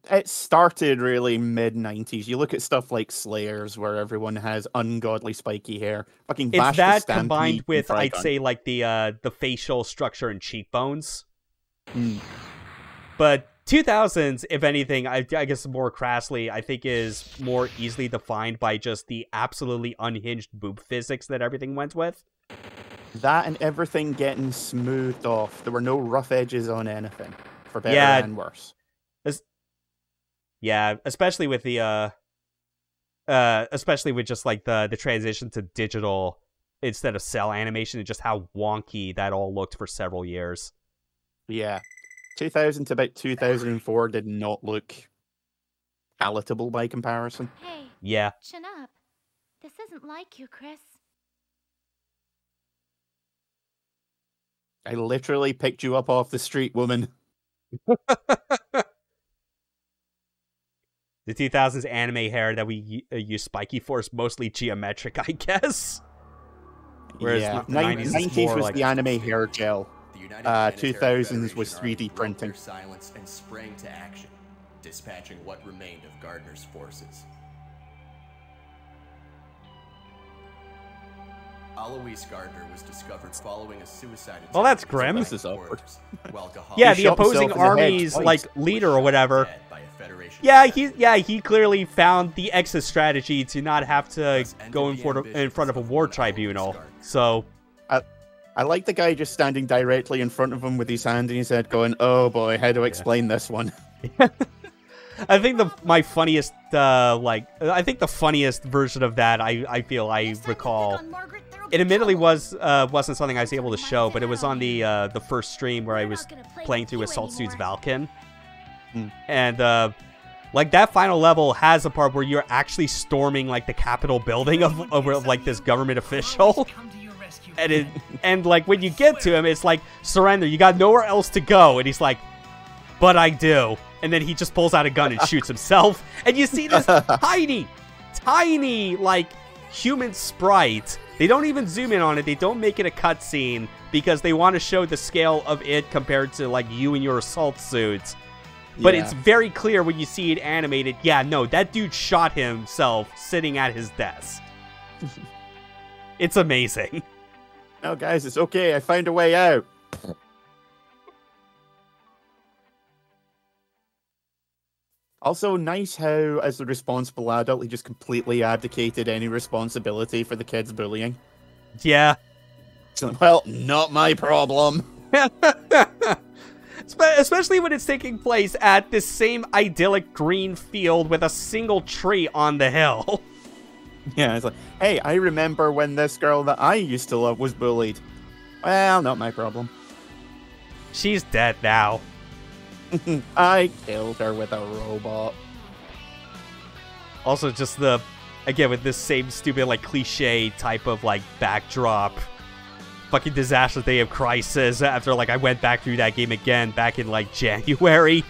It started really mid-90s. You look at stuff like Slayers, where everyone has ungodly spiky hair. Fucking It's Bash the that Stampede combined and with, I'd Trigun. say, like, the facial structure and cheekbones. Mm. But 2000s, if anything, I guess more crassly, I think is more easily defined by just the absolutely unhinged boob physics that everything went with. That and everything getting smoothed off. There were no rough edges on anything, for better Yeah. and worse. Yeah, especially with the especially with just like the transition to digital instead of cell animation and just how wonky that all looked for several years. Yeah. 2000 to about 2004 did not look palatable by comparison. Hey, Yeah. chin up. This isn't like you, Chris. I literally picked you up off the street, woman. The 2000s anime hair that we use spiky for is mostly geometric, I guess. Whereas Yeah. the 90s is 90s more was like... the anime hair gel. The United 2000s was 3D printing. Their silence and sprang to action, dispatching what remained of Gardner's forces. Alois Gardner was discovered following a suicide attempt. Well, that's at his grim. wife's This is awkward. quarters, while Gahal Yeah, was the shot himself opposing in the head army's twice. like leader or whatever. dead by a Federation Yeah, he clearly found the exit strategy to not have to go in front of a war tribunal. So, I like the guy just standing directly in front of him with his hand in his head going, oh boy, how to explain this one? I think the funniest version of that I feel I recall. It admittedly wasn't something I was able to show, but it was on the first stream where I was playing through Assault Suits Valken. And like that final level has a part where you're actually storming like the Capitol building of like this government official. And like when you get to him, it's like, surrender, you got nowhere else to go. And he's like, but I do. And then he just pulls out a gun and shoots himself. And you see this tiny, like, human sprite. They don't even zoom in on it. They don't make it a cutscene because they want to show the scale of it compared to, like, you and your assault suits. But Yeah. it's very clear when you see it animated. Yeah, no, that dude shot himself sitting at his desk. It's amazing. No, guys, it's okay. I found a way out. Also, nice how, as the responsible adult, he just completely abdicated any responsibility for the kids' bullying. Yeah. So, well, not my problem. Especially when it's taking place at this same idyllic green field with a single tree on the hill. Yeah, it's like, hey, I remember when this girl that I used to love was bullied. Well, not my problem. She's dead now. I killed her with a robot. Also, just the, again, with this same stupid, like, cliche type of, like, backdrop. Fucking Disaster Day of Crisis after, like, I went back through that game again back in, like, January.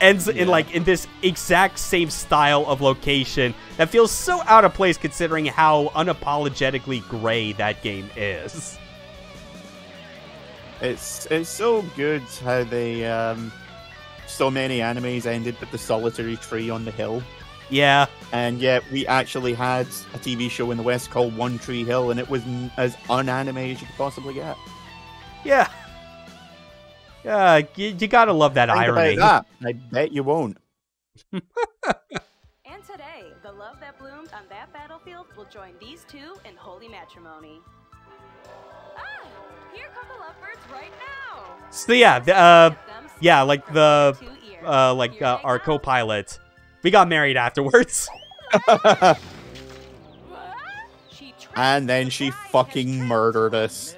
Ends in, like, in this exact same style of location that feels so out of place considering how unapologetically gray that game is. It's so good how they, so many animes ended with the solitary tree on the hill. Yeah. And yet we actually had a TV show in the West called One Tree Hill, and it was as unanime as you could possibly get. Yeah. You gotta love that Think irony. about that. I bet you won't. And today, the love that bloomed on that battlefield will join these two in holy matrimony. Ah! Here come the lovebirds right now! So yeah, like our co-pilot. We got married afterwards. And then she fucking murdered us.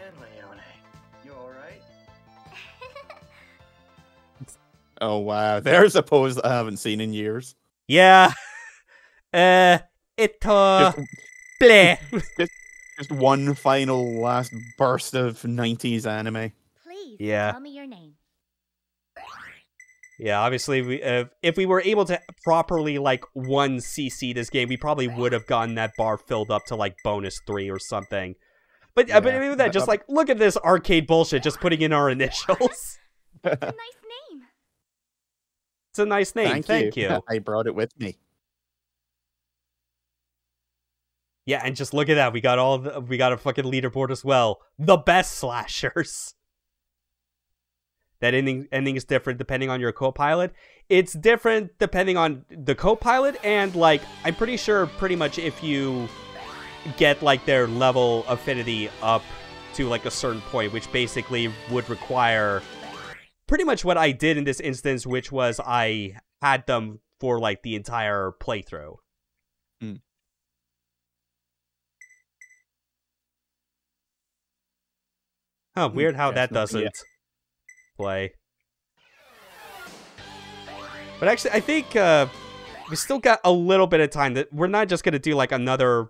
Oh wow, there's a pose that I haven't seen in years. Yeah. Bleh. Just one final last burst of 90s anime. Please Yeah. tell me your name. Yeah, obviously, if we were able to properly, like, 1cc this game, we probably would have gotten that bar filled up to, like, bonus 3 or something. But, Yeah. but even that, just, like, look at this arcade bullshit, just putting in our initials. It's a nice name. It's a nice name, thank you. I brought it with me. Yeah, and just look at that, we got a fucking leaderboard as well. The best slashers. That ending is different depending on your co-pilot. It's different depending on the co-pilot, and, like, I'm pretty sure pretty much if you get, like, their level affinity up to, like, a certain point, which basically would require pretty much what I did in this instance, which was I had them for, like, the entire playthrough. Mm. Huh, weird how that Definitely, doesn't play. But actually, I think we still got a little bit of time. That we're not just going to do, like, another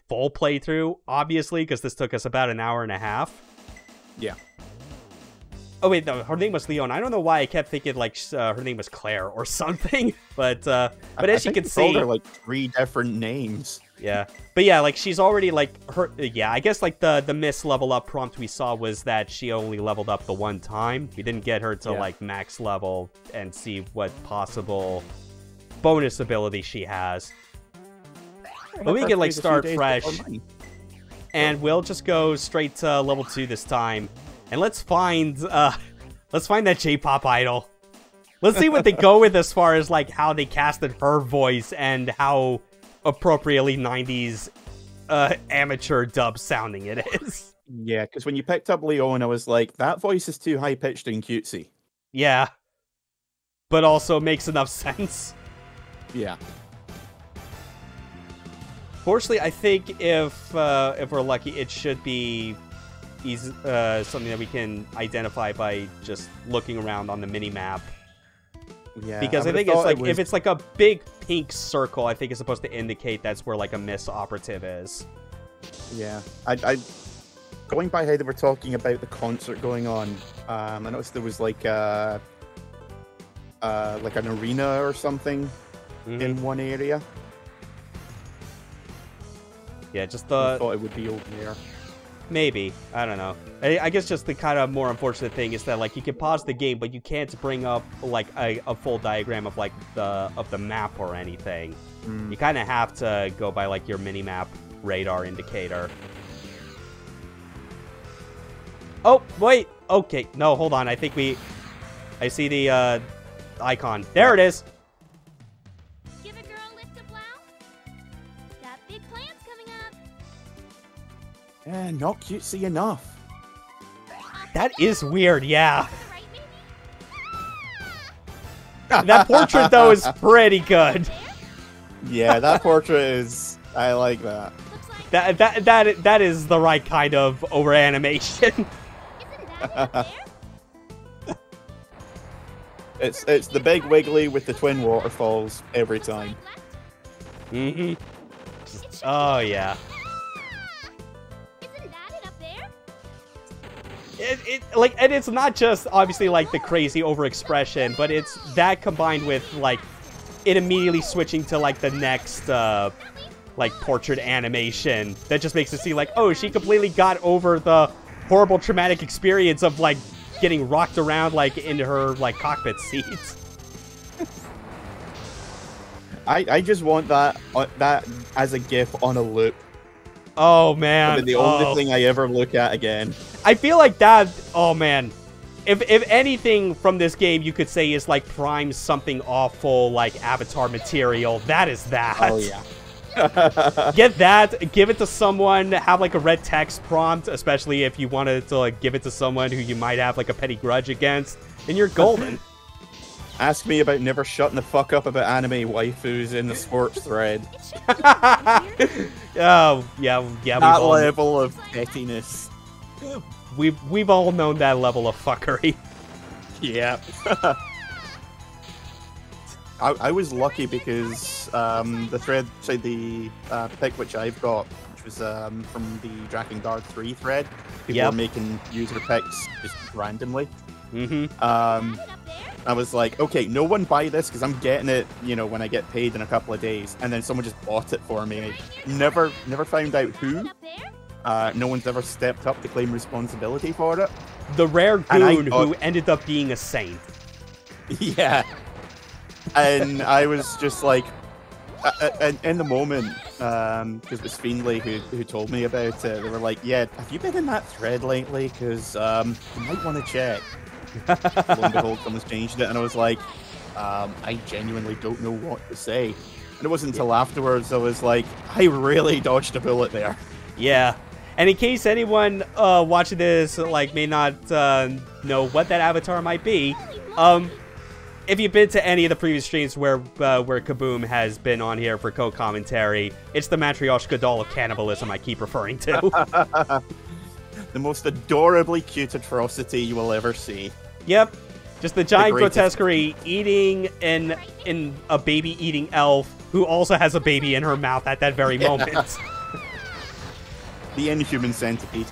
full playthrough, obviously, because this took us about an hour and a half. Yeah. Oh, wait, no, her name was Leon. I don't know why I kept thinking, like, her name was Claire or something. But as you can see... told her, like, 3 different names. Yeah. But yeah, like, she's already, like, yeah, I guess, like, the miss level up prompt we saw was that she only leveled up the one time. We didn't get her to, like, max level and see what possible bonus ability she has. But we can, like, start fresh. And we'll just go straight to level 2 this time. And let's find that J-pop idol. Let's see what they go with as far as, like, how they casted her voice and how appropriately 90s amateur dub sounding it is. Yeah, because when you picked up Leon, I was like, that voice is too high-pitched and cutesy. Yeah. But also makes enough sense. Yeah. Fortunately, I think if we're lucky, it should be something that we can identify by just looking around on the mini-map. Yeah, because I think it's like, if it's like a big pink circle, I think it's supposed to indicate that's where, like, a miss operative is. Yeah. I going by how they were talking about the concert going on, I noticed there was like an arena or something in one area. Yeah, just I thought it would be over there. Maybe. I don't know. I guess just the kind of more unfortunate thing is that, like, you can pause the game, but you can't bring up, like, a full diagram of, like, the map or anything. You kind of have to go by, like, your mini-map radar indicator. Oh, wait! Okay, no, hold on. I think I see the, icon. There it is! Give a girl a lift to blow? Got big plans coming up. Not cutesy enough. That is weird, yeah. Right, maybe? That portrait, though, is pretty good. Yeah, that portrait is... I like that. That is the right kind of over-animation. Isn't that over there? It's the big wiggly with the twin waterfalls every time. Mm-hmm. Oh, yeah. Isn't that it up there? And it's not just, obviously, like, the crazy overexpression, but it's that combined with, like, it immediately switching to, like, the next, like, portrait animation that just makes it seem like, oh, she completely got over the horrible traumatic experience of, like, getting rocked around, like, into her, like, cockpit seat. I just want that as a GIF on a loop. Oh, man. That'd be the only thing I ever look at again. I feel like that, oh, man. If anything from this game you could say is, like, prime something awful, like, Avatar material, that is that. Oh, yeah. Get that, give it to someone, have, like, a red text prompt, especially if you wanted to, like, give it to someone who you might have, like, a petty grudge against, and you're golden. Ask me about never shutting the fuck up about anime waifus in the sports thread. Oh, yeah. That level of pettiness. We've all known that level of fuckery. Yeah. I was lucky because the thread, say the pick which I've got, which was from the Dragon Guard 3 thread, people were making user picks just randomly. Mm-hmm. I was like, okay, no one buy this because I'm getting it, you know, when I get paid in a couple of days. And then someone just bought it for me. Never found out who. No one's ever stepped up to claim responsibility for it. The rare goon who ended up being a saint. Yeah. And I was just like, in the moment, because it was Fiendly who told me about it, they were like, yeah, have you been in that thread lately? Because you might want to check. Lo and behold, someone's changed it, and I was like, I genuinely don't know what to say. And it wasn't until afterwards I was like, I really dodged a bullet there. Yeah. And in case anyone watching this like may not know what that avatar might be, if you've been to any of the previous streams where Kaboom has been on here for co-commentary, it's the Matryoshka doll of cannibalism I keep referring to. The most adorably cute atrocity you will ever see. Yep. Just the giant grotesquerie eating in a baby eating elf who also has a baby in her mouth at that very moment. The inhuman centipede.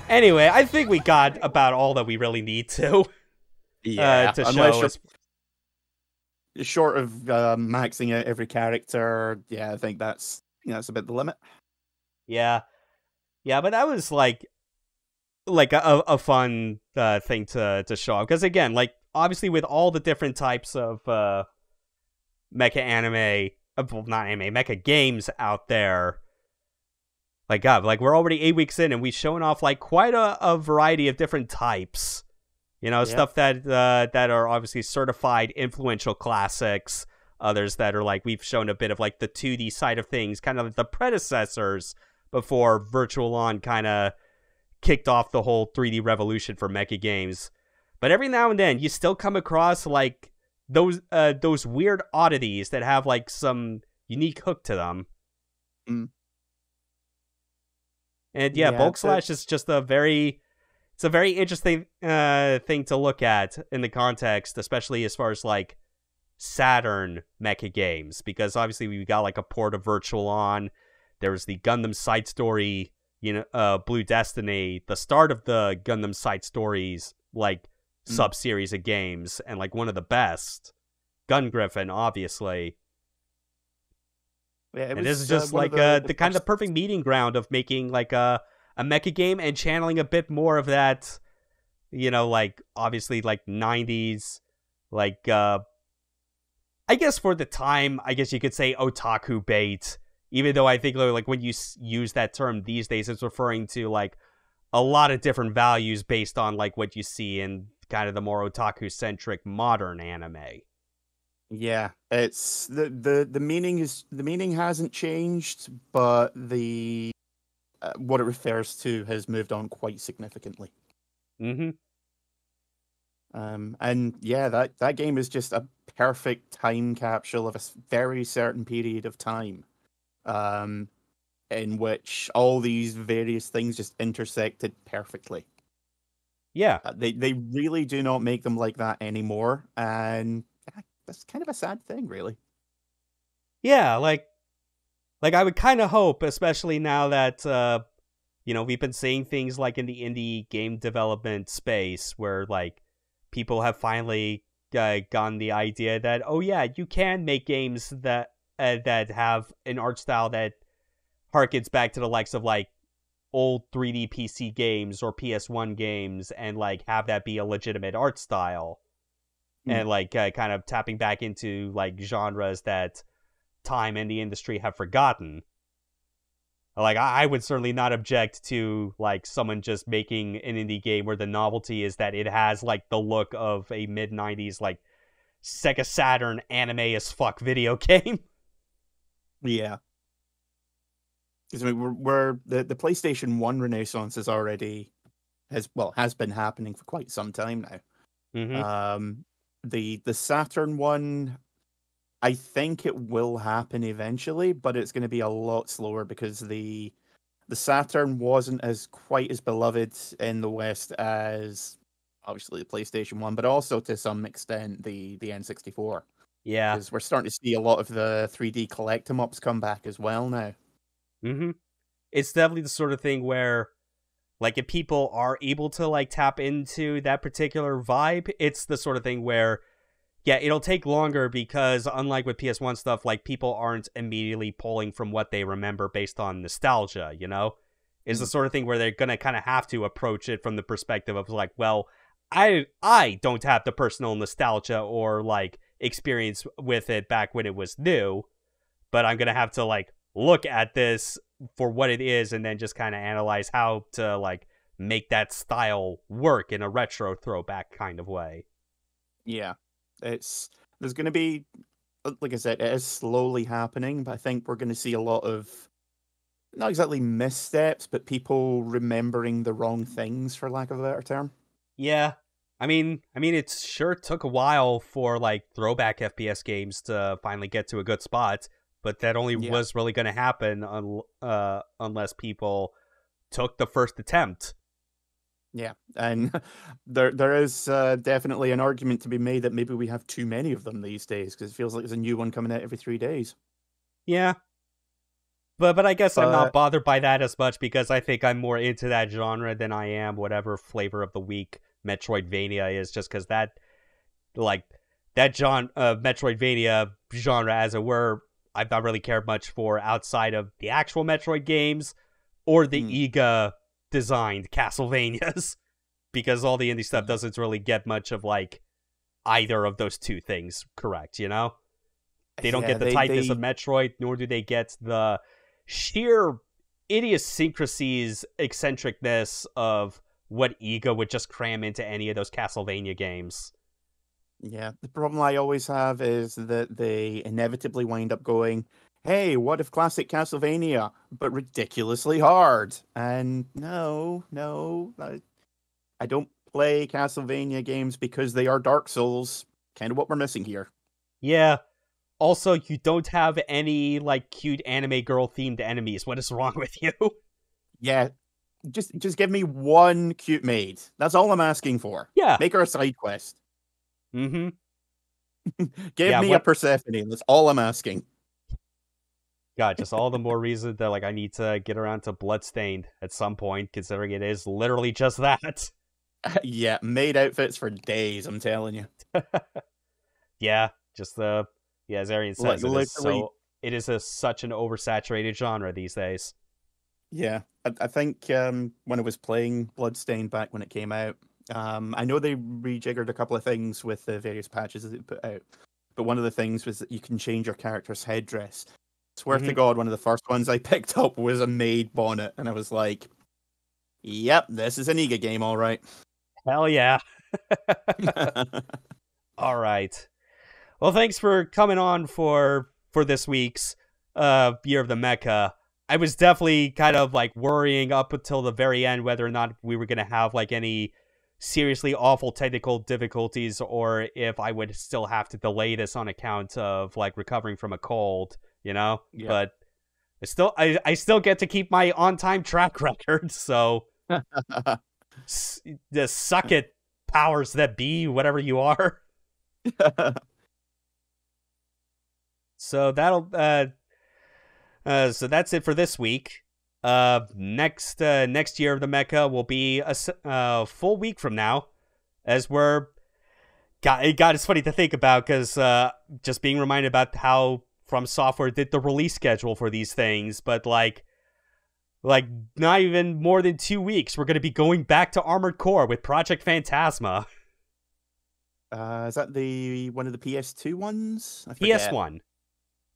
Anyway, I think we got about all that we really need to. Yeah, to show us. Short of maxing out every character, yeah, I think that's a bit the limit. Yeah, but that was like a fun thing to show off, because again, like obviously with all the different types of mecha anime, not anime, mecha games out there, like God, like we're already 8 weeks in and we've shown off like quite a variety of different types. You know, stuff that are obviously certified influential classics. Others that are like, we've shown a bit of like the 2D side of things, kind of the predecessors before Virtual On kind of kicked off the whole 3D revolution for mecha games. But every now and then, you still come across like those weird oddities that have like some unique hook to them. Mm. And yeah, Bulk Slash is just it's a very interesting thing to look at in the context, especially as far as like Saturn mecha games, because obviously we got like a port of Virtual On. There was the Gundam Side Story, Blue Destiny, the start of the Gundam Side Stories like sub-series of games, and like one of the best, Gun Griffin, obviously. Yeah, and this is just like the kind of perfect meeting ground of making like a mecha game and channeling a bit more of that, like obviously like 90s, like I guess for the time, I guess you could say otaku bait, even though I think like when you use that term these days, it's referring to like a lot of different values based on like what you see in kind of the more otaku centric modern anime. Yeah, it's the meaning hasn't changed, but the what it refers to has moved on quite significantly. Mm-hmm. And yeah, that game is just a perfect time capsule of a very certain period of time, in which all these various things just intersected perfectly. Yeah. They really do not make them like that anymore, and that's kind of a sad thing, really. Yeah, like I would kind of hope, especially now that we've been seeing things like in the indie game development space where like people have finally gotten the idea that, oh yeah, you can make games that have an art style that harkens back to the likes of like old 3D PC games or PS1 games, and like have that be a legitimate art style, and like kind of tapping back into like genres that time and the industry have forgotten. Like, I would certainly not object to, like, someone just making an indie game where the novelty is that it has, like, the look of a mid-90s, like, Sega Saturn anime-as-fuck video game. Yeah. Because, I mean, we're the PlayStation 1 renaissance is already, has been happening for quite some time now. Mm-hmm. The Saturn one, I think it will happen eventually, but it's going to be a lot slower because the Saturn wasn't quite as beloved in the West as obviously the PlayStation 1, but also to some extent the N64. Yeah. Because we're starting to see a lot of the 3D collect-em-ups come back as well now. Mm-hmm. It's definitely the sort of thing where, like, if people are able to, like, tap into that particular vibe, it's the sort of thing where, yeah, it'll take longer because, unlike with PS1 stuff, like, people aren't immediately pulling from what they remember based on nostalgia, you know? It's the sort of thing where they're gonna kind of have to approach it from the perspective of, like, well, I don't have the personal nostalgia or, like, experience with it back when it was new, but I'm gonna have to, like, look at this for what it is and then just kind of analyze how to, like, make that style work in a retro throwback kind of way. Yeah. There's going to be, like I said, it is slowly happening, but I think we're going to see a lot of, not exactly missteps, but people remembering the wrong things, for lack of a better term. Yeah. I mean, it sure took a while for, like, throwback FPS games to finally get to a good spot, but that only was really going to happen unless people took the first attempt. Yeah, and there is definitely an argument to be made that maybe we have too many of them these days, because it feels like there's a new one coming out every 3 days. Yeah. But I guess I'm not bothered by that as much because I think I'm more into that genre than I am whatever flavor of the week Metroidvania is, just because that Metroidvania genre, as it were, I've not really cared much for outside of the actual Metroid games or the IGA designed Castlevanias, because all the indie stuff doesn't really get much of, like, either of those two things correct, you know? They don't get the tightness of Metroid, nor do they get the sheer idiosyncrasies, eccentricness of what IGA would just cram into any of those Castlevania games. Yeah, the problem I always have is that they inevitably wind up going, hey, what if classic Castlevania, but ridiculously hard? And no, I don't play Castlevania games because they are Dark Souls. Kind of what we're missing here. Yeah. Also, you don't have any, like, cute anime girl-themed enemies. What is wrong with you? Yeah, just give me one cute maid. That's all I'm asking for. Yeah. Make her a side quest. Mm-hmm. Give me a Persephone. That's all I'm asking. God, just all the more reason that, like, I need to get around to Bloodstained at some point, considering it is literally just that. Yeah, maid outfits for days, I'm telling you. Yeah, just as Arian says, it is such an oversaturated genre these days. Yeah, I think when I was playing Bloodstained back when it came out, I know they rejiggered a couple of things with the various patches that they put out, but one of the things was that you can change your character's headdress. Swear to God, one of the first ones I picked up was a maid bonnet, and I was like, yep, this is an IGA game, all right. Hell yeah. All right. Well, thanks for coming on for this week's Year of the Mecha. I was definitely kind of, like, worrying up until the very end whether or not we were going to have, like, any seriously awful technical difficulties, or if I would still have to delay this on account of, like, recovering from a cold, you know? Yeah. But I still get to keep my on-time track record, so... Just suck it, powers that be, whatever you are. So that'll so that's it for this week. Next year of the Mecha will be a full week from now, as we're God, it's funny to think about, because just being reminded about how From Software did the release schedule for these things, but like not even more than 2 weeks, we're going to be going back to Armored Core with Project Phantasma. Is that one of the PS2 ones? PS1.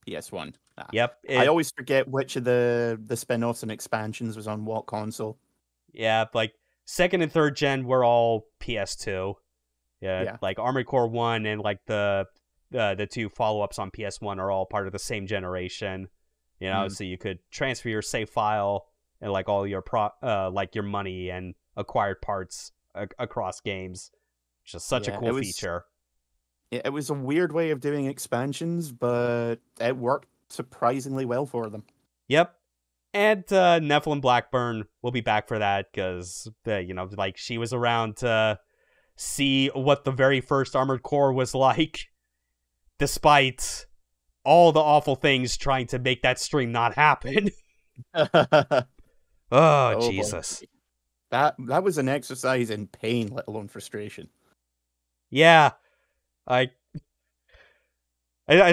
PS1. Ah. Yep. I always forget which of the spin-offs and expansions was on what console. Yeah, like second and third gen were all PS2. Yeah, like Armored Core 1 and like the two follow-ups on PS1 are all part of the same generation. You know, so you could transfer your save file and like all your like your money and acquired parts across games. Which is such a cool feature. It was a weird way of doing expansions, but it worked surprisingly well for them. Yep. And Nephilim Blackburn will be back for that, because, you know, like, she was around to see what the very first Armored Core was like, despite all the awful things trying to make that stream not happen. Oh, Jesus. Boy. That was an exercise in pain, let alone frustration. Yeah. I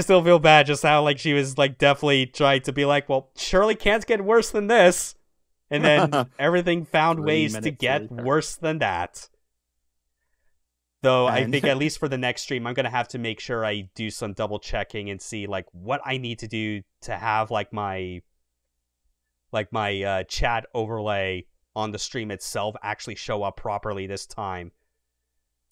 still feel bad just how, like, she was, like, definitely trying to be like, well, surely can't get worse than this. And then everything found ways to get worse than that. Though I think at least for the next stream, I'm going to have to make sure I do some double checking and see, like, what I need to do to have, like, my chat overlay on the stream itself actually show up properly this time.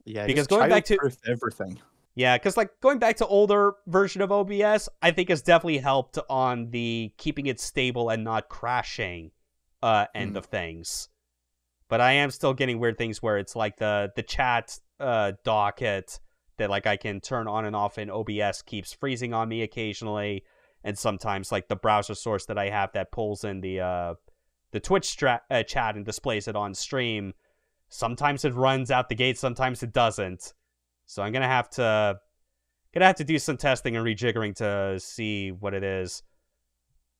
Yeah, because going back to everything. Yeah, because like going back to older version of OBS, I think has definitely helped on the keeping it stable and not crashing end of things. But I am still getting weird things where it's like the chat docket that like I can turn on and off in OBS keeps freezing on me occasionally, and sometimes like the browser source that I have that pulls in the Twitch chat and displays it on stream. Sometimes it runs out the gate, sometimes it doesn't. So I'm gonna have to do some testing and rejiggering to see what it is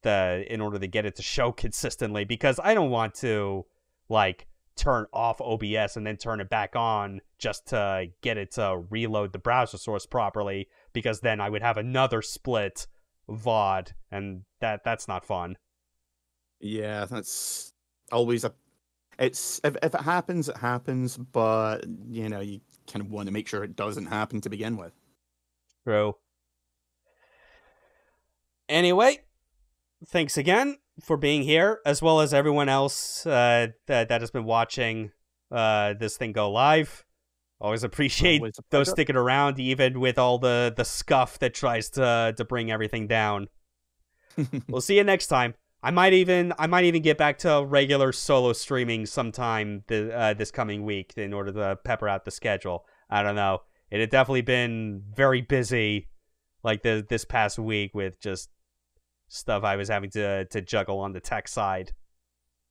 in order to get it to show consistently, because I don't want to like turn off OBS and then turn it back on just to get it to reload the browser source properly, because then I would have another split VOD, and that's not fun. Yeah, that's always if it happens, it happens, but you know, you kind of want to make sure it doesn't happen to begin with. True. Anyway, thanks again for being here, as well as everyone else that has been watching this thing go live. Always appreciate those sticking around, even with all the scuff that tries to bring everything down. We'll see you next time. I might even get back to regular solo streaming sometime this coming week in order to pepper out the schedule. I don't know. It had definitely been very busy, like this past week, with just stuff I was having to juggle on the tech side.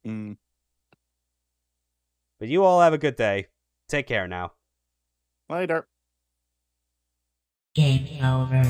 But you all have a good day. Take care now. Later. Game over.